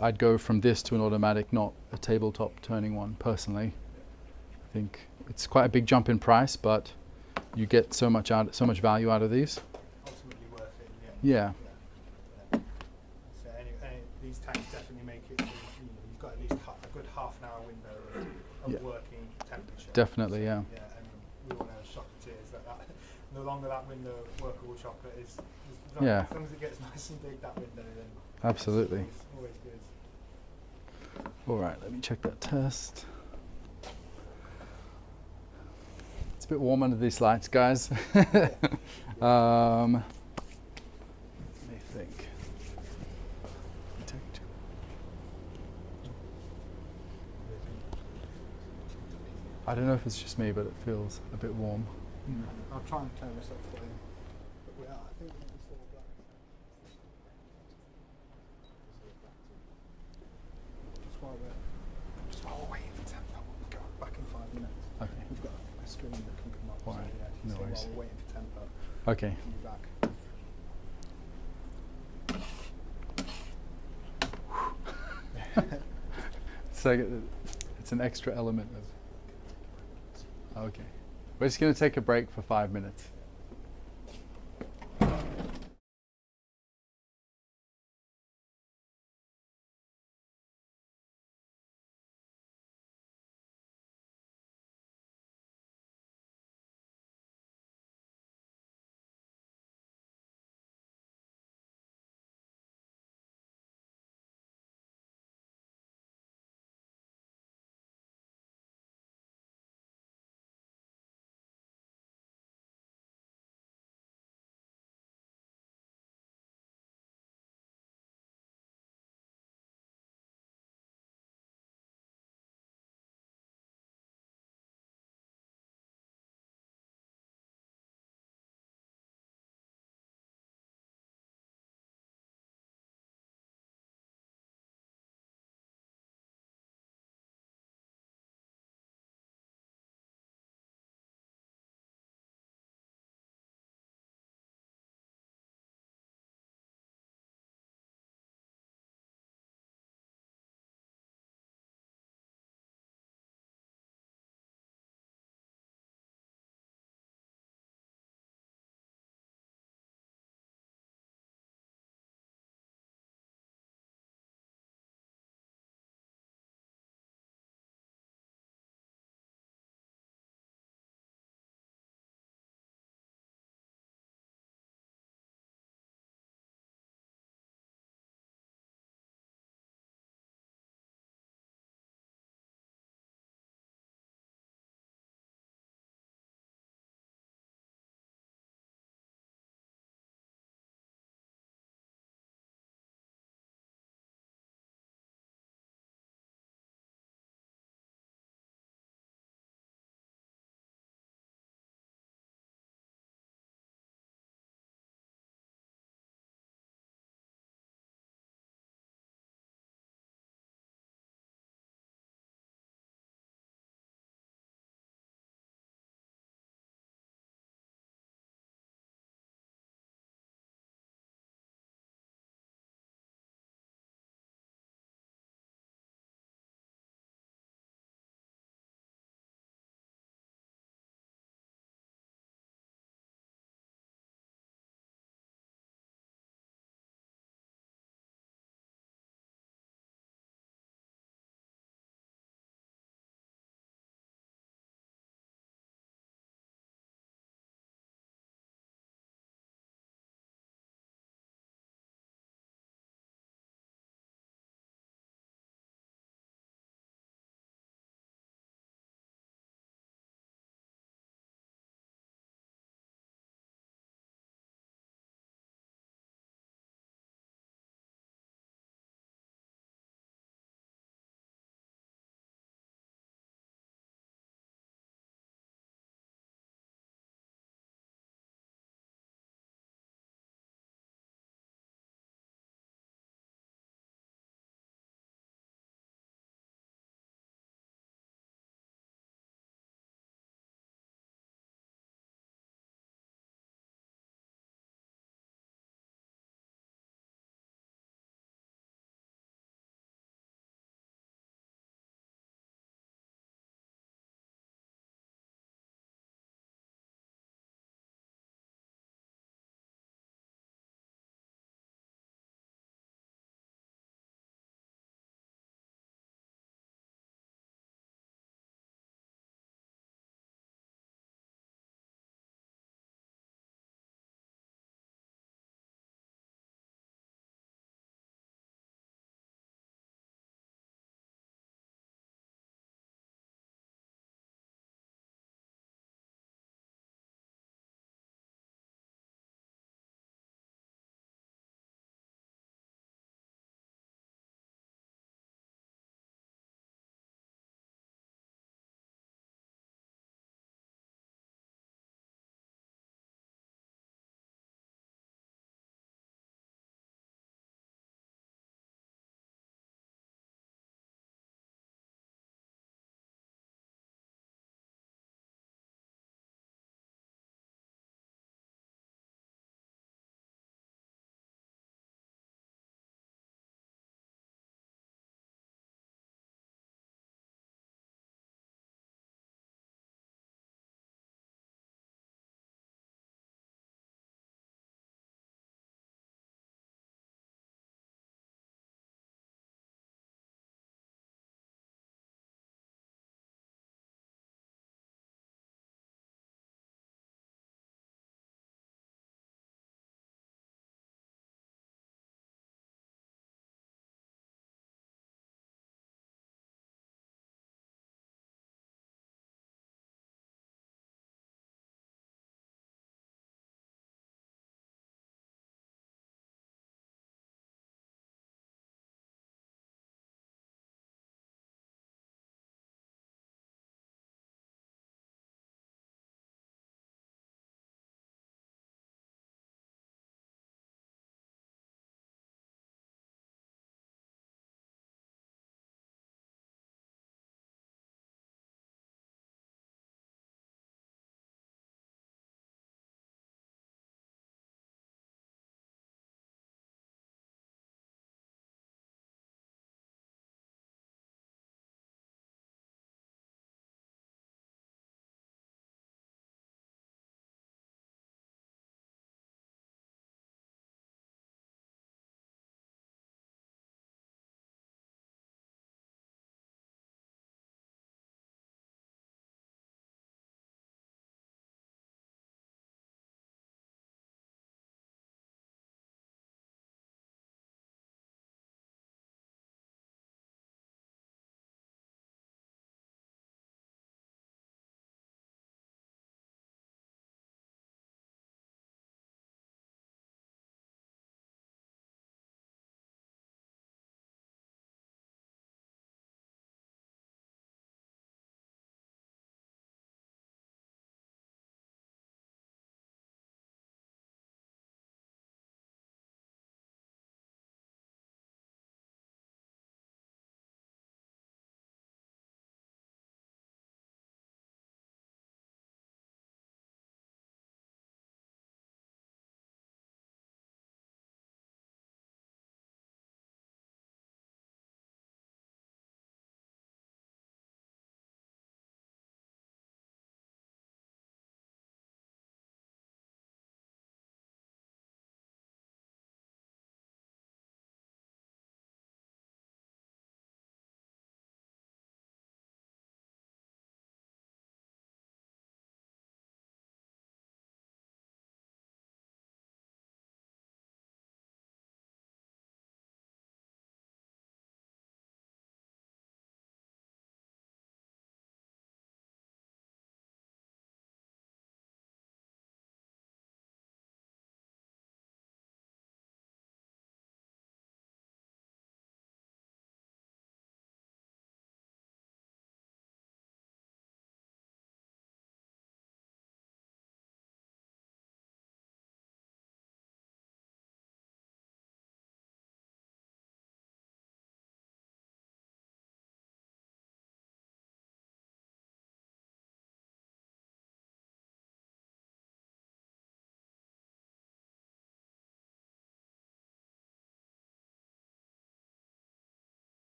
I'd go from this to an automatic, not a tabletop turning one, personally. I think it's quite a big jump in price, but you get so much value out of these. Ultimately worth it. Yeah. So these tanks definitely make it. You've got at least a good half an hour window of working temperature. Definitely, yeah. Yeah, and we all know as chocolatiers that the longer that window of workable chocolate is as long as it gets nice and big, that window, then absolutely. It's always good. All right, let me check that test. It's a bit warm under these lights, guys. Let me think. I don't know if it's just me, but it feels a bit warm. I'll try and turn this up for you. But we are, I think we're still black. Just while we're waiting for tempo, we'll go back in 5 minutes. Okay. We've got a screen that can come up. All right. So, No worries. while we're waiting for tempo, Okay. we'll be back. So it's an extra element of. Okay. We're just going to take a break for 5 minutes.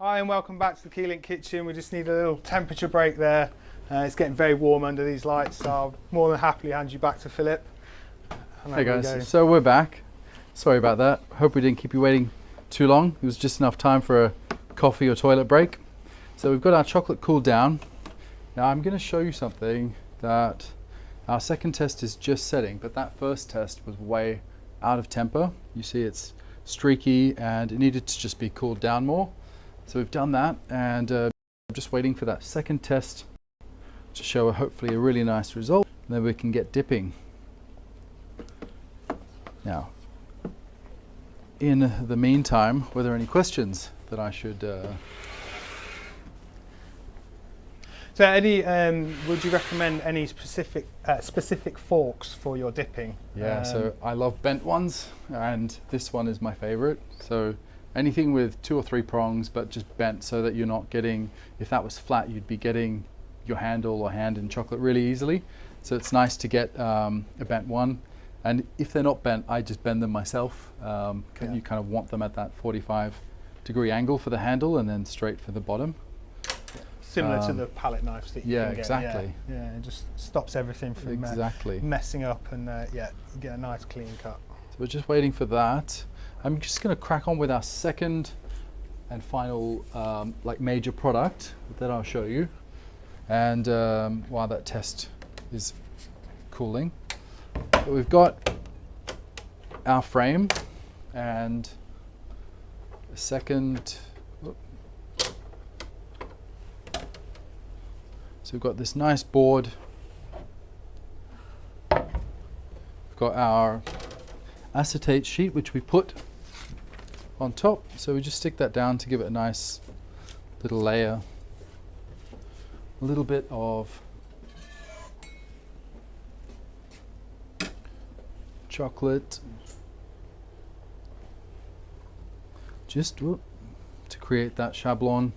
Hi and welcome back to the Keylink kitchen. We just need a little temperature break there. It's getting very warm under these lights, so I'll more than happily hand you back to Philip. Hey guys, so we're back. Sorry about that. Hope we didn't keep you waiting too long. It was just enough time for a coffee or toilet break. So we've got our chocolate cooled down. Now I'm going to show you something that our second test is just setting, but that first test was way out of temper. You see it's streaky and it needed to just be cooled down more. So we've done that, and I'm just waiting for that second test to show hopefully a really nice result, and then we can get dipping. Now, in the meantime, were there any questions that I should... So any, would you recommend any specific forks for your dipping? Yeah, so I love bent ones, and this one is my favorite. So anything with 2 or 3 prongs, but just bent so that you're not getting, if that was flat, you'd be getting your handle or hand in chocolate really easily. So it's nice to get a bent one. And if they're not bent, I just bend them myself. You kind of want them at that 45-degree angle for the handle and then straight for the bottom. Similar to the palette knives that you can get. Exactly. Yeah, it just stops everything from messing up, and you get a nice clean cut. So we're just waiting for that. I'm just going to crack on with our second and final like major product that I'll show you. And while that test is cooling, so we've got our frame and a second. So we've got this nice board. We've got our acetate sheet, which we put on top. So we just stick that down to give it a nice little layer. A little bit of chocolate, just to create that shablon.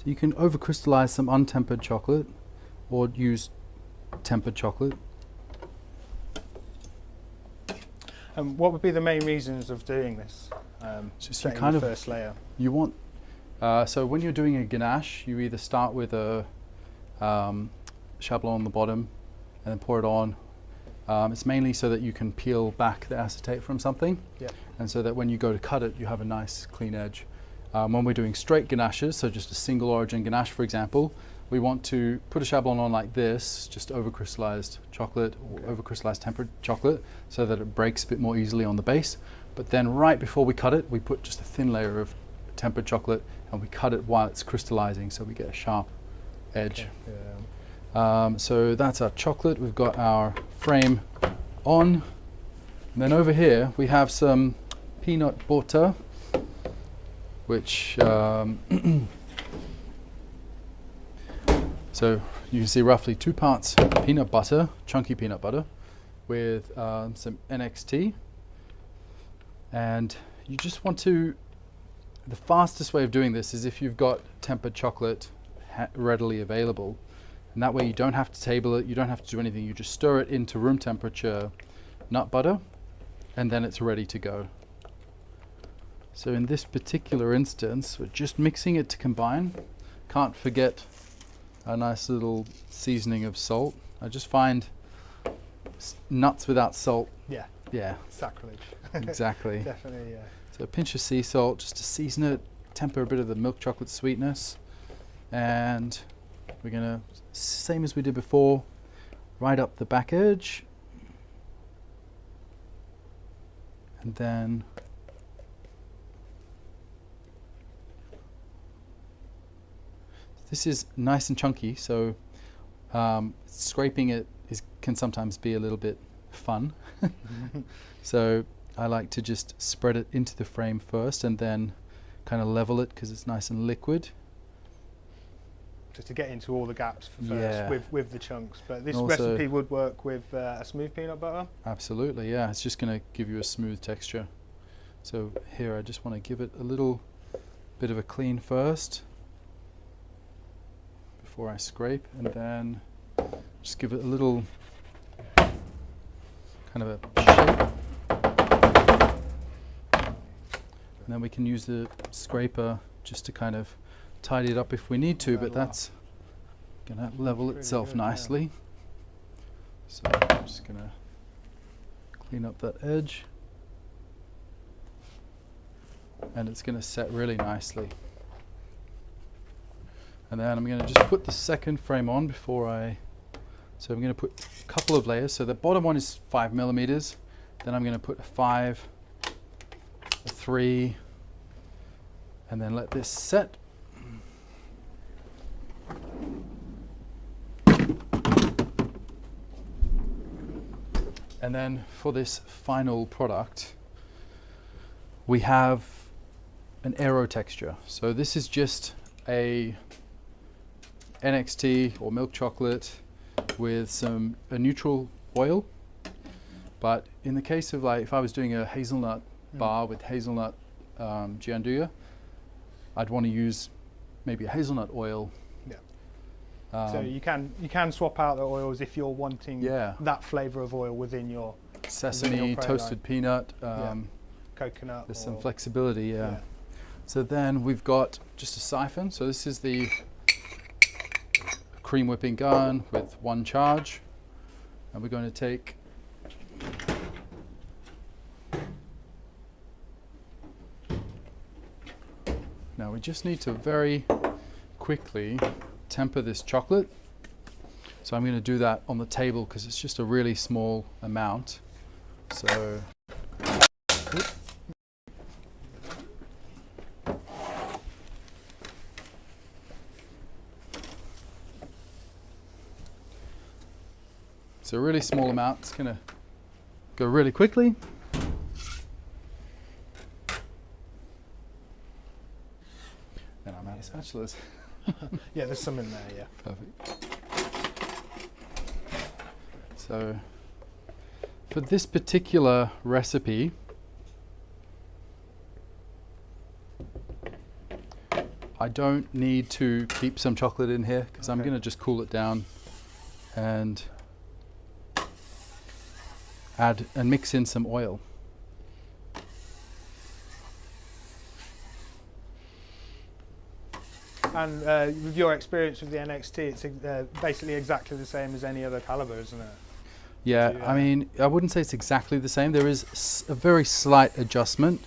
You can over crystallize some untempered chocolate or use tempered chocolate. And what would be the main reasons of doing this? Just you kind of first layer. You want so when you're doing a ganache, you either start with a shablon on the bottom and then pour it on. It's mainly so that you can peel back the acetate from something, and so that when you go to cut it, you have a nice clean edge. When we're doing straight ganaches, so just a single origin ganache, for example, we want to put a shablon on like this, just over crystallized chocolate or over crystallized tempered chocolate, so that it breaks a bit more easily on the base. But then right before we cut it, we put just a thin layer of tempered chocolate and we cut it while it's crystallizing, so we get a sharp edge. So that's our chocolate. We've got our frame on. And then over here we have some peanut butter, which so you can see roughly 2 parts peanut butter, chunky peanut butter, with some NXT. And you just want to, the fastest way of doing this is if you've got tempered chocolate readily available, and that way you don't have to table it, you don't have to do anything, you just stir it into room temperature nut butter, and then it's ready to go. So in this particular instance, we're just mixing it to combine. Can't forget a nice little seasoning of salt. I just find nuts without salt. Yeah. Sacrilege. Exactly. Definitely, yeah. So a pinch of sea salt just to season it, temper a bit of the milk chocolate sweetness. And we're gonna, same as we did before, right up the back edge. And then this is nice and chunky, so scraping it can sometimes be a little bit fun. So I like to just spread it into the frame first and then kind of level it because it's nice and liquid. to get into all the gaps first Yeah. with the chunks. But this Also- recipe would work with a smooth peanut butter. Absolutely, yeah. It's just going to give you a smooth texture. So here I just want to give it a little bit of a clean first before I scrape, and then just give it a little kind of a shape. And then we can use the scraper just to kind of tidy it up if we need to, but that's going to level Pretty itself good, yeah. nicely. So I'm just going to clean up that edge. And it's going to set really nicely. And then I'm going to just put the second frame on before so I'm going to put a couple of layers. So the bottom one is 5 millimeters. Then I'm going to put a 5, a 3, and then let this set. And then for this final product, we have an aero texture. So this is just a NXT or milk chocolate with a neutral oil. But in the case of, like, if I was doing a hazelnut bar with hazelnut gianduja, I'd want to use maybe a hazelnut oil. Yeah. So you can swap out the oils if you're wanting that flavour of oil within your sesame, toasted peanut, coconut. There's some flexibility, yeah. So then we've got just a siphon. So this is the cream whipping gun with 1 charge, and we're going to take now we just need to very quickly temper this chocolate. So I'm going to do that on the table because it's just a really small amount. So it's a really small amount. It's going to go really quickly. And I'm out of spatulas. Yeah, there's some in there, yeah. Perfect. So for this particular recipe, I don't need to keep some chocolate in here because I'm going to just cool it down and add and mix in some oil. And with your experience with the NXT, it's basically exactly the same as any other calibre, isn't it? Yeah, So, I mean, I wouldn't say it's exactly the same. There is a very slight adjustment,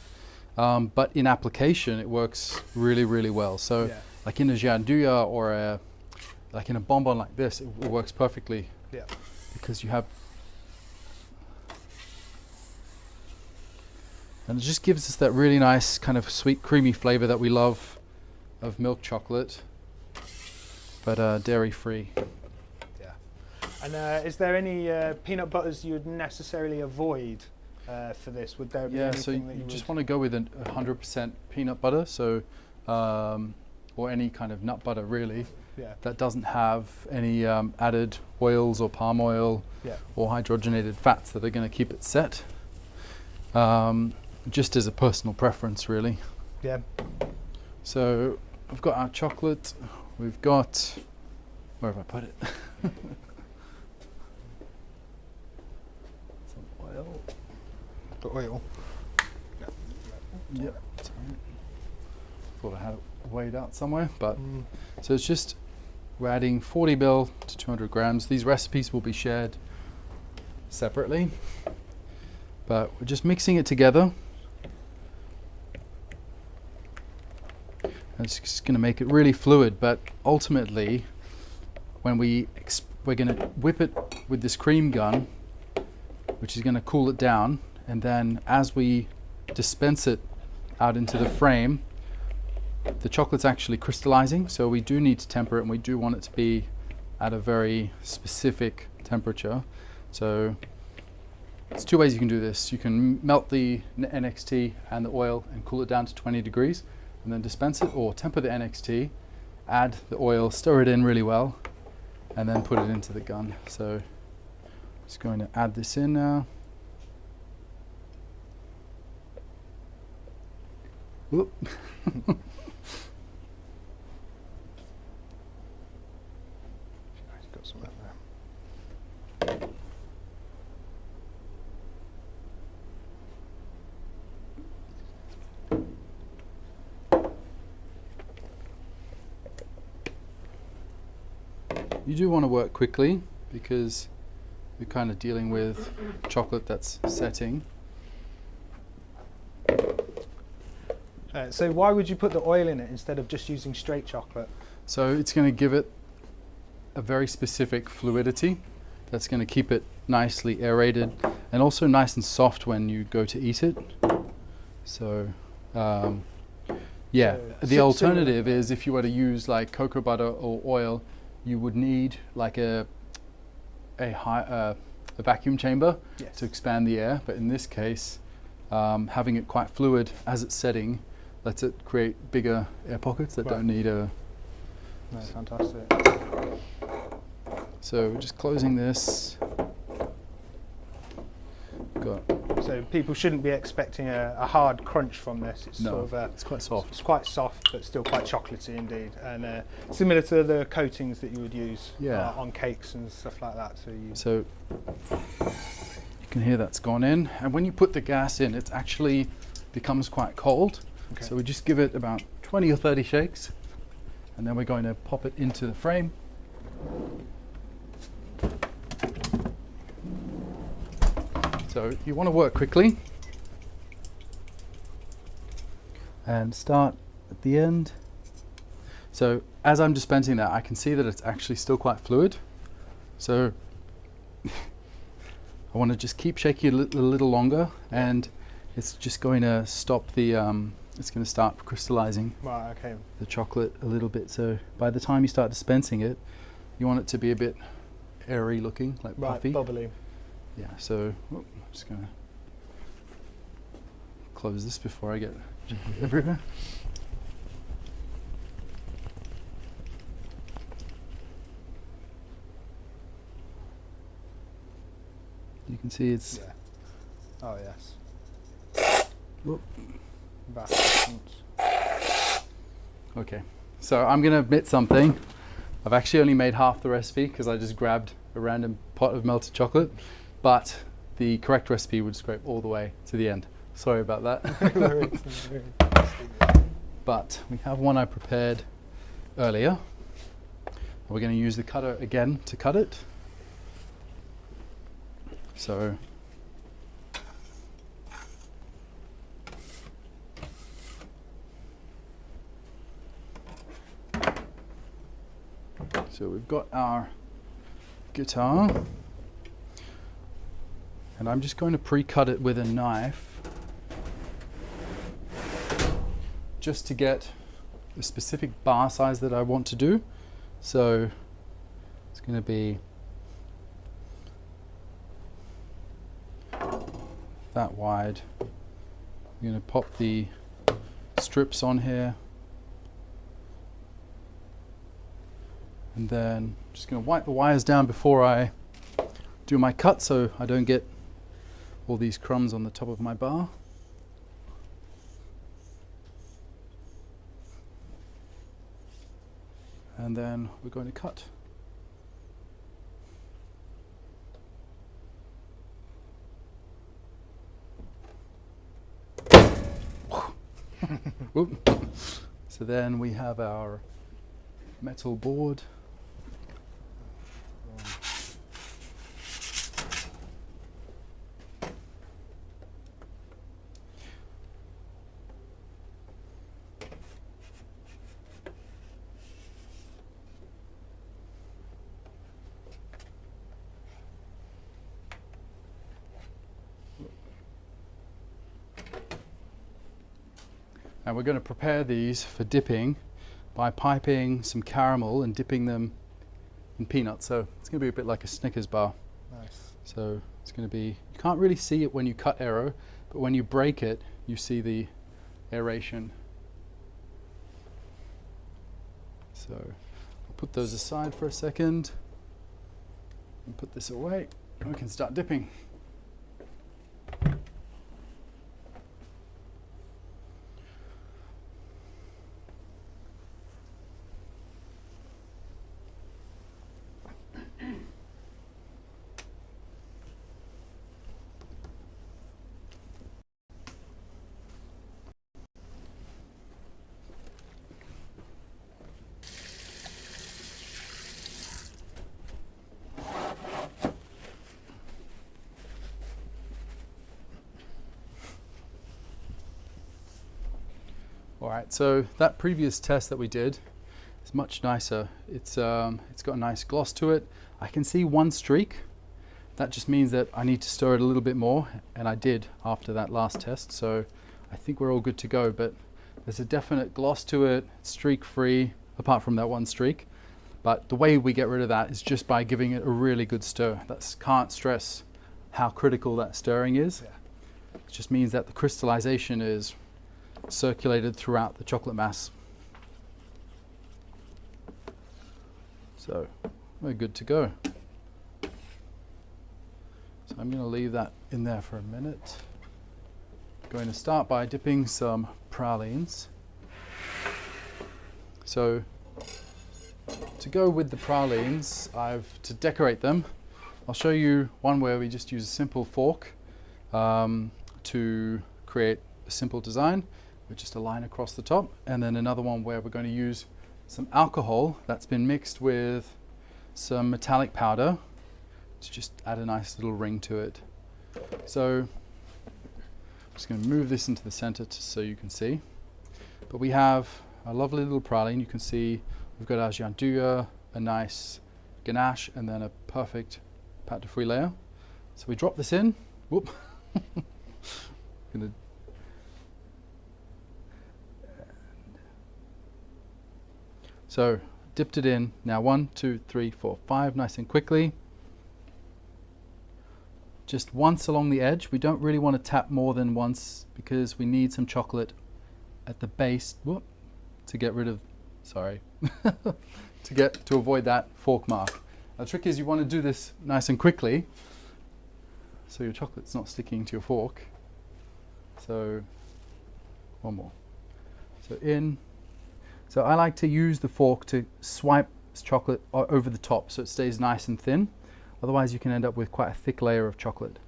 but in application, it works really, really well. So, like in a gianduja or like in a bonbon like this, it works perfectly. Yeah. Because you have, and it just gives us that really nice kind of sweet, creamy flavour that we love of milk chocolate, but dairy-free. And is there any peanut butters you would necessarily avoid for this? Would there be anything so that you would just want to go with 100% peanut butter, so or any kind of nut butter really, that doesn't have any added oils or palm oil or hydrogenated fats that are going to keep it set. Just as a personal preference, really. Yeah. So we've got our chocolate. We've got, where have I put it? Oil. The oil. Yep. Sorry. Thought I had it weighed out somewhere, but so it's just, we're adding 40 ml to 200 grams. These recipes will be shared separately, but we're just mixing it together. And it's just going to make it really fluid, but ultimately, when we're going to whip it with this cream gun, which is going to cool it down, and then as we dispense it out into the frame, the chocolate's actually crystallizing, so we do need to temper it, and we do want it to be at a very specific temperature. So there's 2 ways you can do this. You can melt the NXT and the oil and cool it down to 20 degrees and then dispense it, or temper the NXT add the oil, stir it in really well, and then put it into the gun. So just going to add this in now. Whoop. Got some out there. You do want to work quickly because you're kind of dealing with chocolate that's setting. So why would you put the oil in it instead of just using straight chocolate? So it's going to give it a very specific fluidity that's going to keep it nicely aerated and also nice and soft when you go to eat it. So yeah, the alternative is if you were to use like cocoa butter or oil, you would need like a vacuum chamber to expand the air. But in this case, having it quite fluid as it's setting lets it create bigger air pockets that don't need a... No, fantastic. So we're just closing this. So people shouldn't be expecting a hard crunch from this. It's sort of it's quite soft. It's quite soft, but still quite chocolatey indeed, and similar to the coatings that you would use on cakes and stuff like that. So you can hear that's gone in, and when you put the gas in, it actually becomes quite cold. Okay. So we just give it about 20 or 30 shakes, and then we're going to pop it into the frame. So you want to work quickly and start at the end. So as I'm dispensing that, I can see that it's actually still quite fluid. So I want to just keep shaking it a little longer, and it's just going to stop the, it's going to start crystallizing the chocolate a little bit. So by the time you start dispensing it, you want it to be a bit airy looking, like puffy. Bubbly. Yeah, so I'm just going to close this before I get everywhere. You can see it's... Oh, yes. Whoop. Back. Okay, so I'm going to admit something. I've actually only made half the recipe because I just grabbed a random pot of melted chocolate, but the correct recipe would scrape all the way to the end. Sorry about that. But we have one I prepared earlier. We're going to use the cutter again to cut it. So we've got our guitar, and I'm just going to pre-cut it with a knife just to get the specific bar size that I want to do. So it's going to be that wide. I'm going to pop the strips on here, and then I'm just going to wipe the wires down before I do my cut so I don't get all these crumbs on the top of my bar. And then we're going to cut. So then we have our metal board. And we're going to prepare these for dipping by piping some caramel and dipping them in peanuts. So it's going to be a bit like a Snickers bar. Nice. So it's going to be, you can't really see it when you cut aero, but when you break it, you see the aeration. So So I'll put those aside for a second and put this away. We can start dipping. All right, so that previous test that we did is much nicer. It's got a nice gloss to it. I can see one streak. That just means that I need to stir it a little bit more, and I did after that last test, so I think we're all good to go. But there's a definite gloss to it, streak free, apart from that one streak. But the way we get rid of that is just by giving it a really good stir. Can't stress how critical that stirring is. Yeah. It just means that the crystallization is circulated throughout the chocolate mass. So we're good to go. So I'm going to leave that in there for a minute. Going to start by dipping some pralines. So to go with the pralines, to decorate them, I'll show you one where we just use a simple fork to create a simple design with just a line across the top, and then another one where we're going to use some alcohol that's been mixed with some metallic powder to just add a nice little ring to it. So I'm just going to move this into the center so you can see. But we have a lovely little praline. You can see we've got our gianduja, a nice ganache, and then a perfect pate de fruits layer. So we drop this in. Whoop. Gonna So dipped it in. Now 1, 2, 3, 4, 5, nice and quickly. Just once along the edge. We don't really want to tap more than once because we need some chocolate at the base. Whoop, to get rid of, sorry, to avoid that fork mark. Now, the trick is you want to do this nice and quickly so your chocolate's not sticking to your fork. So one more. So in. So I like to use the fork to swipe chocolate over the top so it stays nice and thin. Otherwise you can end up with quite a thick layer of chocolate.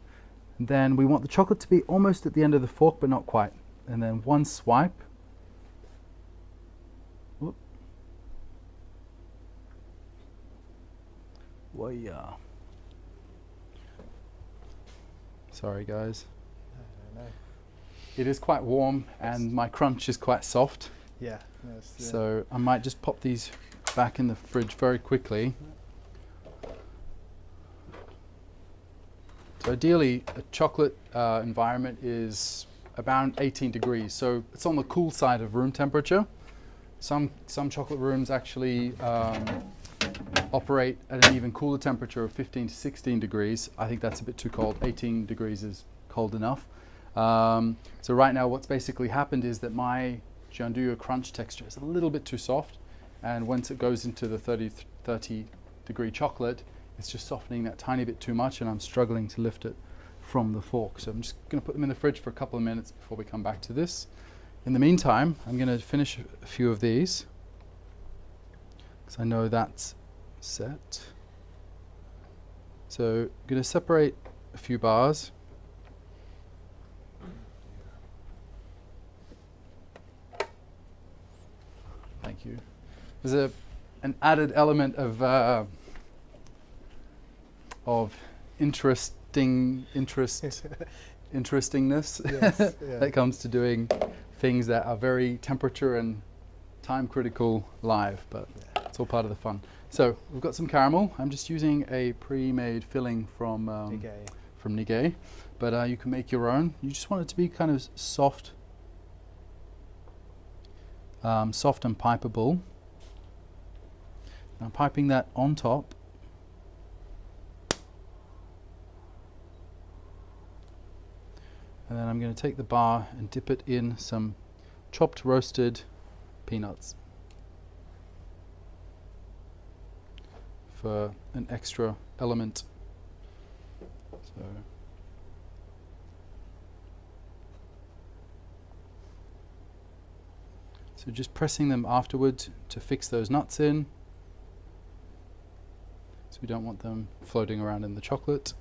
And then we want the chocolate to be almost at the end of the fork, but not quite. And then one swipe. Whoop. Whoa. Sorry guys. No. It is quite warm and my crunch is quite soft. Yeah. Yes, yeah. So I might just pop these back in the fridge very quickly. So ideally a chocolate environment is around 18 degrees. So it's on the cool side of room temperature. Some chocolate rooms actually operate at an even cooler temperature of 15 to 16 degrees. I think that's a bit too cold. 18 degrees is cold enough. So right now what's basically happened is that my gianduja crunch texture is a little bit too soft, and once it goes into the 30 degree chocolate, it's just softening that tiny bit too much, and I'm struggling to lift it from the fork. So I'm just going to put them in the fridge for a couple of minutes before we come back to this. In the meantime, I'm going to finish a few of these because I know that's set. So I'm going to separate a few bars. Thank you. There's an added element of interestingness Yes, yeah. that comes to doing things that are very temperature and time critical live, but it's all part of the fun. So we've got some caramel. I'm just using a pre-made filling from Nige, but you can make your own. You just want it to be kind of soft. Soft and pipeable. I'm piping that on top. And then I'm going to take the bar and dip it in some chopped roasted peanuts. for an extra element. So just pressing them afterwards to fix those nuts in. So we don't want them floating around in the chocolate.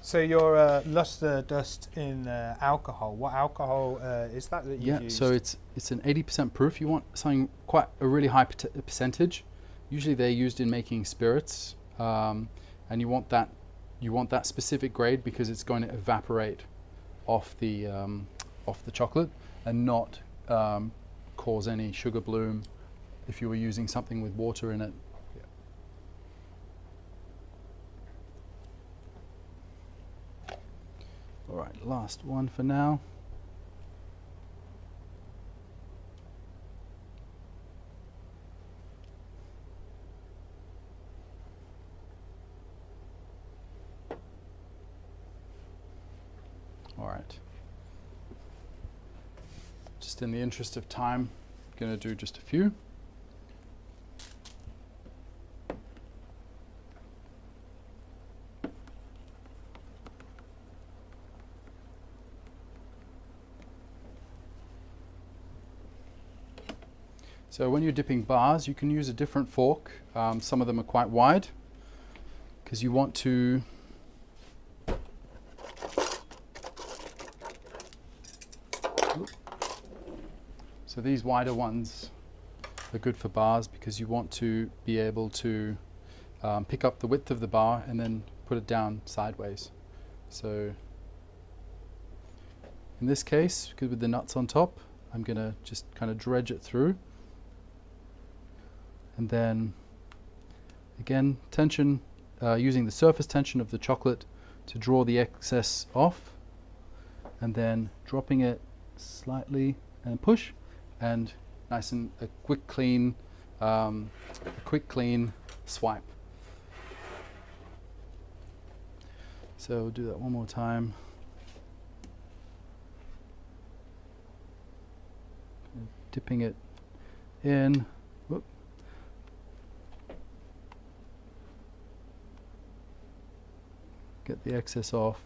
So your luster dust in alcohol, what alcohol is that you use? So it's an 80% proof. You want something quite a really high percentage. Usually they're used in making spirits, and you want that specific grade because it's going to evaporate off the chocolate and not cause any sugar bloom if you were using something with water in it. All right, last one for now. All right. Just in the interest of time, I'm going to do just a few. So when you're dipping bars, you can use a different fork. Some of them are quite wide because you want to so these wider ones are good for bars because you want to be able to pick up the width of the bar and then put it down sideways. So in this case, because with the nuts on top, I'm going to just kind of dredge it through. And then again, tension, using the surface tension of the chocolate to draw the excess off, and then dropping it slightly and push, and nice and a quick clean swipe. So we'll do that one more time. Dipping it in. Whoop. Get the excess off.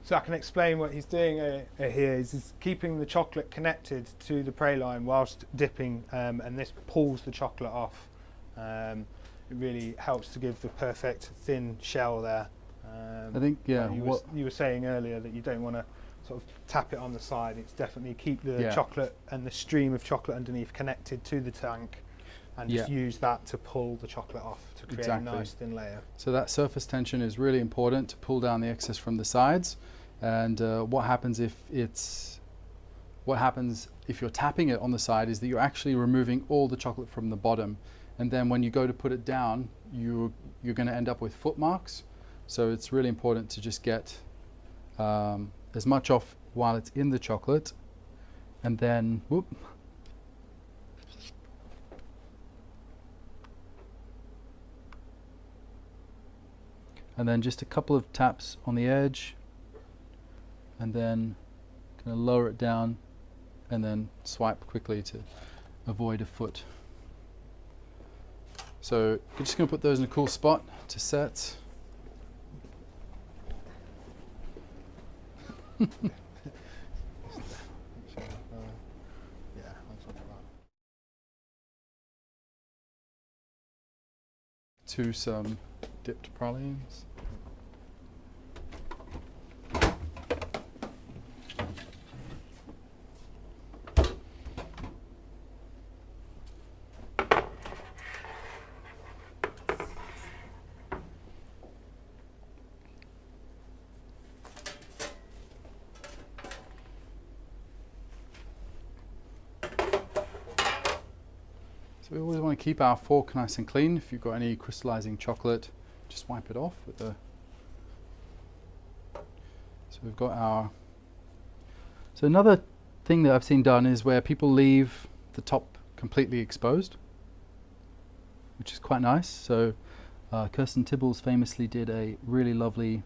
So I can explain what he's doing here is he's keeping the chocolate connected to the praline whilst dipping, and this pulls the chocolate off. It really helps to give the perfect thin shell there. I think, yeah. You were saying earlier that you don't want to sort of tap it on the side. It's definitely keep the chocolate and the stream of chocolate underneath connected to the tank, and just use that to pull the chocolate off to create a nice thin layer. So that surface tension is really important to pull down the excess from the sides. And what happens if you're tapping it on the side is that you're actually removing all the chocolate from the bottom, and then when you go to put it down, you're going to end up with foot marks. So it's really important to just get as much off while it's in the chocolate, and then whoop, and then just a couple of taps on the edge, and then kind of lower it down and then swipe quickly to avoid a foot. So we're just going to put those in a cool spot to set. To some dipped pralines. So we always want to keep our fork nice and clean. If you've got any crystallizing chocolate, just wipe it off with the. So we've got our. So another thing that I've seen done is where people leave the top completely exposed, which is quite nice. So Kirsten Tibbles famously did a really lovely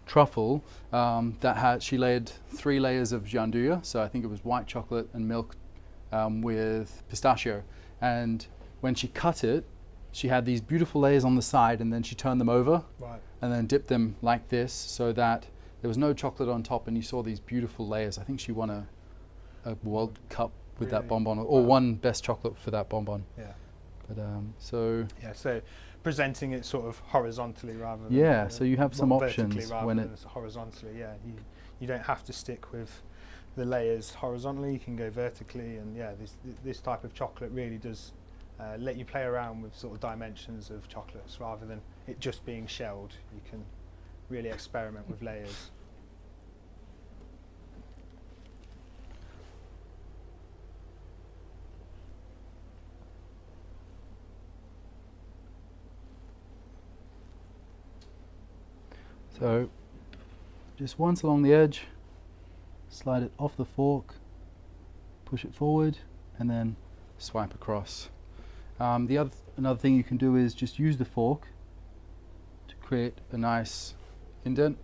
truffle she layered 3 layers of gianduja. So I think it was white chocolate and milk with pistachio. And when she cut it, she had these beautiful layers on the side, and then she turned them over, Right. and then dipped them like this so that there was no chocolate on top, and you saw these beautiful layers. I think she won a World Cup with that bonbon, or won best chocolate for that bonbon. Yeah. But so presenting it sort of horizontally rather than so you have some options when it's horizontally. Yeah, you don't have to stick with the layers horizontally. You can go vertically, and this type of chocolate really does let you play around with sort of dimensions of chocolates rather than it just being shelled. You can really experiment with layers. So just once along the edge, slide it off the fork, push it forward, and then swipe across. Another thing you can do is just use the fork to create a nice indent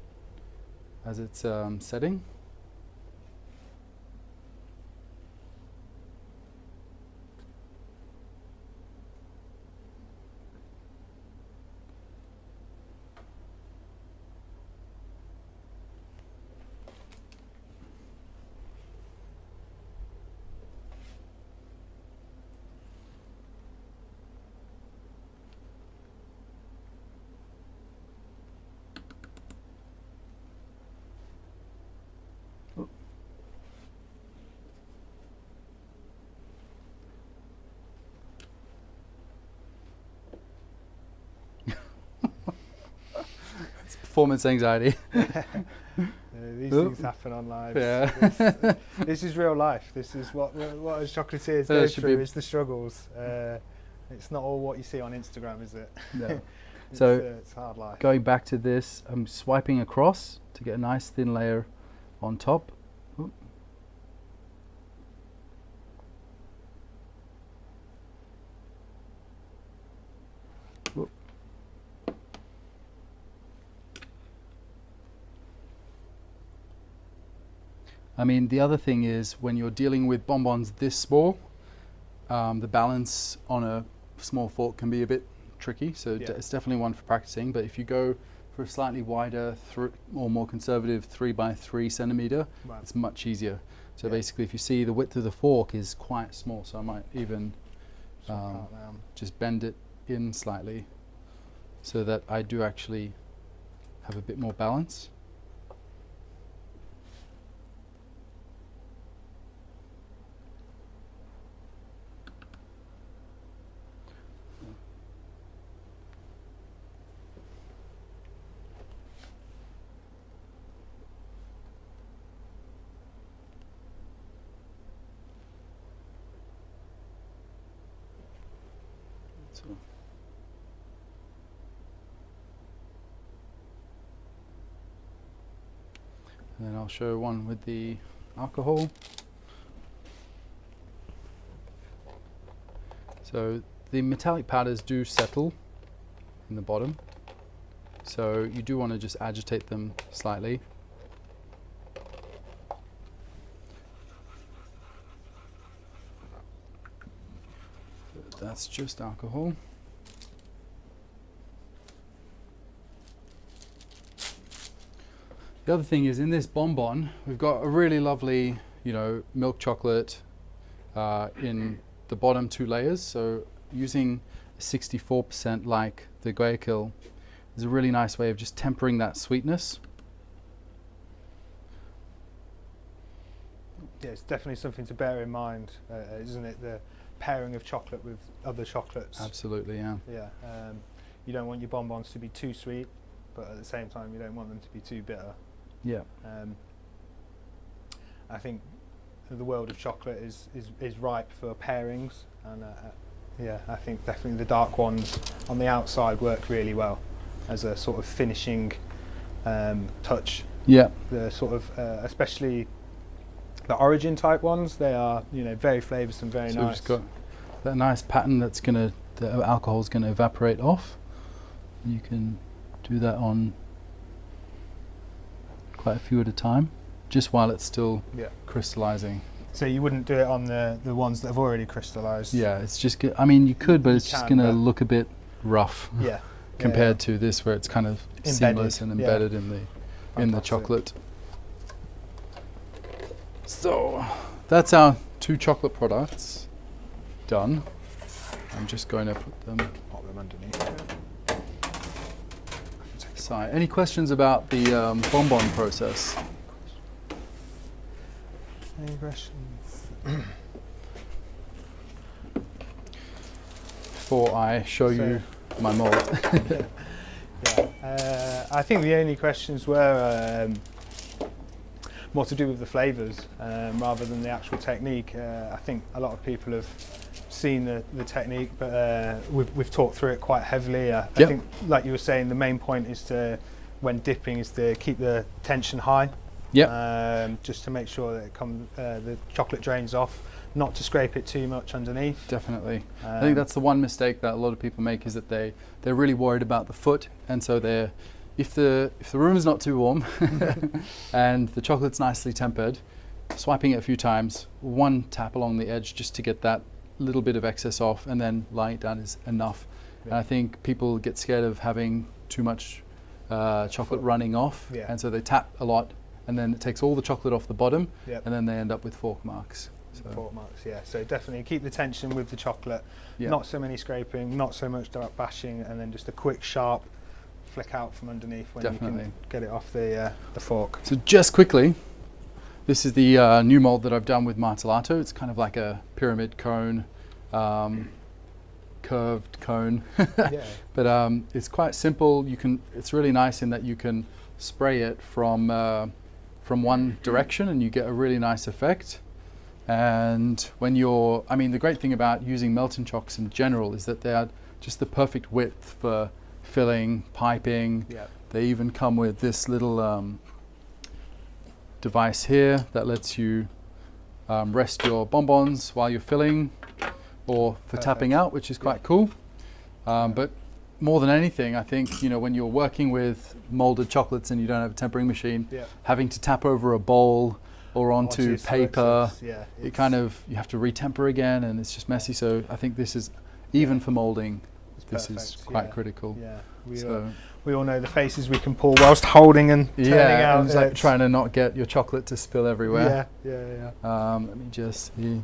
as it's setting. Performance anxiety. These things happen on live. Yeah. This is real life. This is what as chocolatiers go through. Is the struggles. It's not all what you see on Instagram, is it? No. It's hard life. Going back to this, I'm swiping across to get a nice thin layer on top. Oop. Oop. I mean, the other thing is when you're dealing with bonbons this small, the balance on a small fork can be a bit tricky, so it's definitely one for practicing. But if you go for a slightly wider or more conservative 3 by 3 centimeter, it's much easier. So basically, if you see the width of the fork is quite small, so I might even just bend it in slightly so that I do actually have a bit more balance. And then I'll show one with the alcohol. So the metallic powders do settle in the bottom, so you do want to just agitate them slightly. That's just alcohol. The other thing is, in this bonbon, we've got a really lovely, milk chocolate in the bottom 2 layers. So using 64% like the Guayaquil is a really nice way of just tempering that sweetness. Yeah, it's definitely something to bear in mind, isn't it? The pairing of chocolate with other chocolates. Absolutely, yeah. Yeah, you don't want your bonbons to be too sweet, but at the same time, you don't want them to be too bitter. Yeah. I think the world of chocolate is ripe for pairings, and I think definitely the dark ones on the outside work really well as a sort of finishing touch. Yeah. The sort of especially the origin type ones, they are, you know, very flavoursome and very So nice. we've just got that nice pattern that's the alcohol's gonna evaporate off. You can do that on quite a few at a time, just while it's still crystallizing. So you wouldn't do it on the ones that have already crystallised? Yeah, it's just I mean, you could, but it's just gonna look a bit rough. Yeah. Compared to this, where it's kind of seamless and embedded in the chocolate. So that's our 2 chocolate products done. I'm just going to put them underneath. aside. Any questions about the bonbon process? Any questions? Before I show you my mold. I think the only questions were more to do with the flavours rather than the actual technique. I think a lot of people have seen the technique, but we've talked through it quite heavily. I think, like you were saying, the main point is when dipping is to keep the tension high. Just to make sure that the chocolate drains off, not to scrape it too much underneath. Definitely. I think that's the one mistake that a lot of people make, is that they're really worried about the foot, and so if the room is not too warm and the chocolate's nicely tempered, swiping it a few times, 1 tap along the edge just to get that little bit of excess off, and then lying it down is enough. And I think people get scared of having too much chocolate running off, and so they tap a lot, and then it takes all the chocolate off the bottom, and then they end up with fork marks. Fork marks, yeah. So definitely keep the tension with the chocolate. Not so many scraping, not so much bashing, and then just a quick sharp flick out from underneath when you can get it off the fork. So just quickly, this is the new mold that I've done with Martellato. It's kind of like a pyramid cone, curved cone, but it's quite simple. It's really nice in that you can spray it from one direction, and you get a really nice effect. And when the great thing about using Melton chocks in general is that they are just the perfect width for filling, piping. They even come with this little device here that lets you rest your bonbons while you're filling, or for tapping out, which is quite cool. But more than anything, I think, you know, when you're working with molded chocolates and you don't have a tempering machine, having to tap over a bowl or onto paper, you have to retemper again, and it's just messy. So I think this is, even for molding, this is quite critical. We all know the faces we can pull whilst holding and turning out. And it's like trying to not get your chocolate to spill everywhere. Yeah. Let me just see.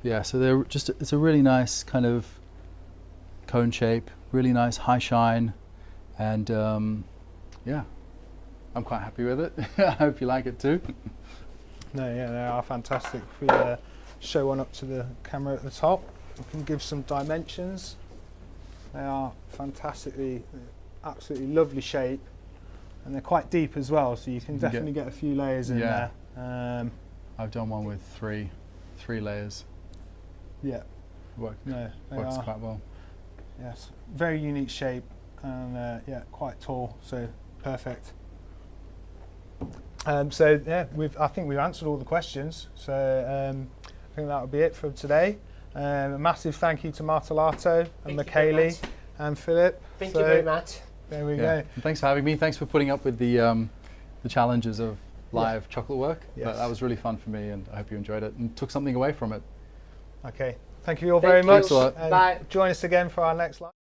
Yeah, so it's a really nice kind of cone shape, really nice high shine, and yeah, I'm quite happy with it. I hope you like it too. No, yeah, they are fantastic. If we show one up to the camera at the top, we can give some dimensions. They are fantastically, absolutely lovely shape, and they're quite deep as well, so you can definitely get a few layers in there. I've done one with three layers. Works quite well. Yes, very unique shape, and quite tall, so perfect. So yeah, I think we've answered all the questions. So I think that would be it for today. A massive thank you to Martellato and Keylink and Philip. Thank you very much. There we go. And thanks for having me. Thanks for putting up with the challenges of live chocolate work. But that was really fun for me, and I hope you enjoyed it and took something away from it. Okay, thank you all very much. Thanks a lot. Bye. Join us again for our next live.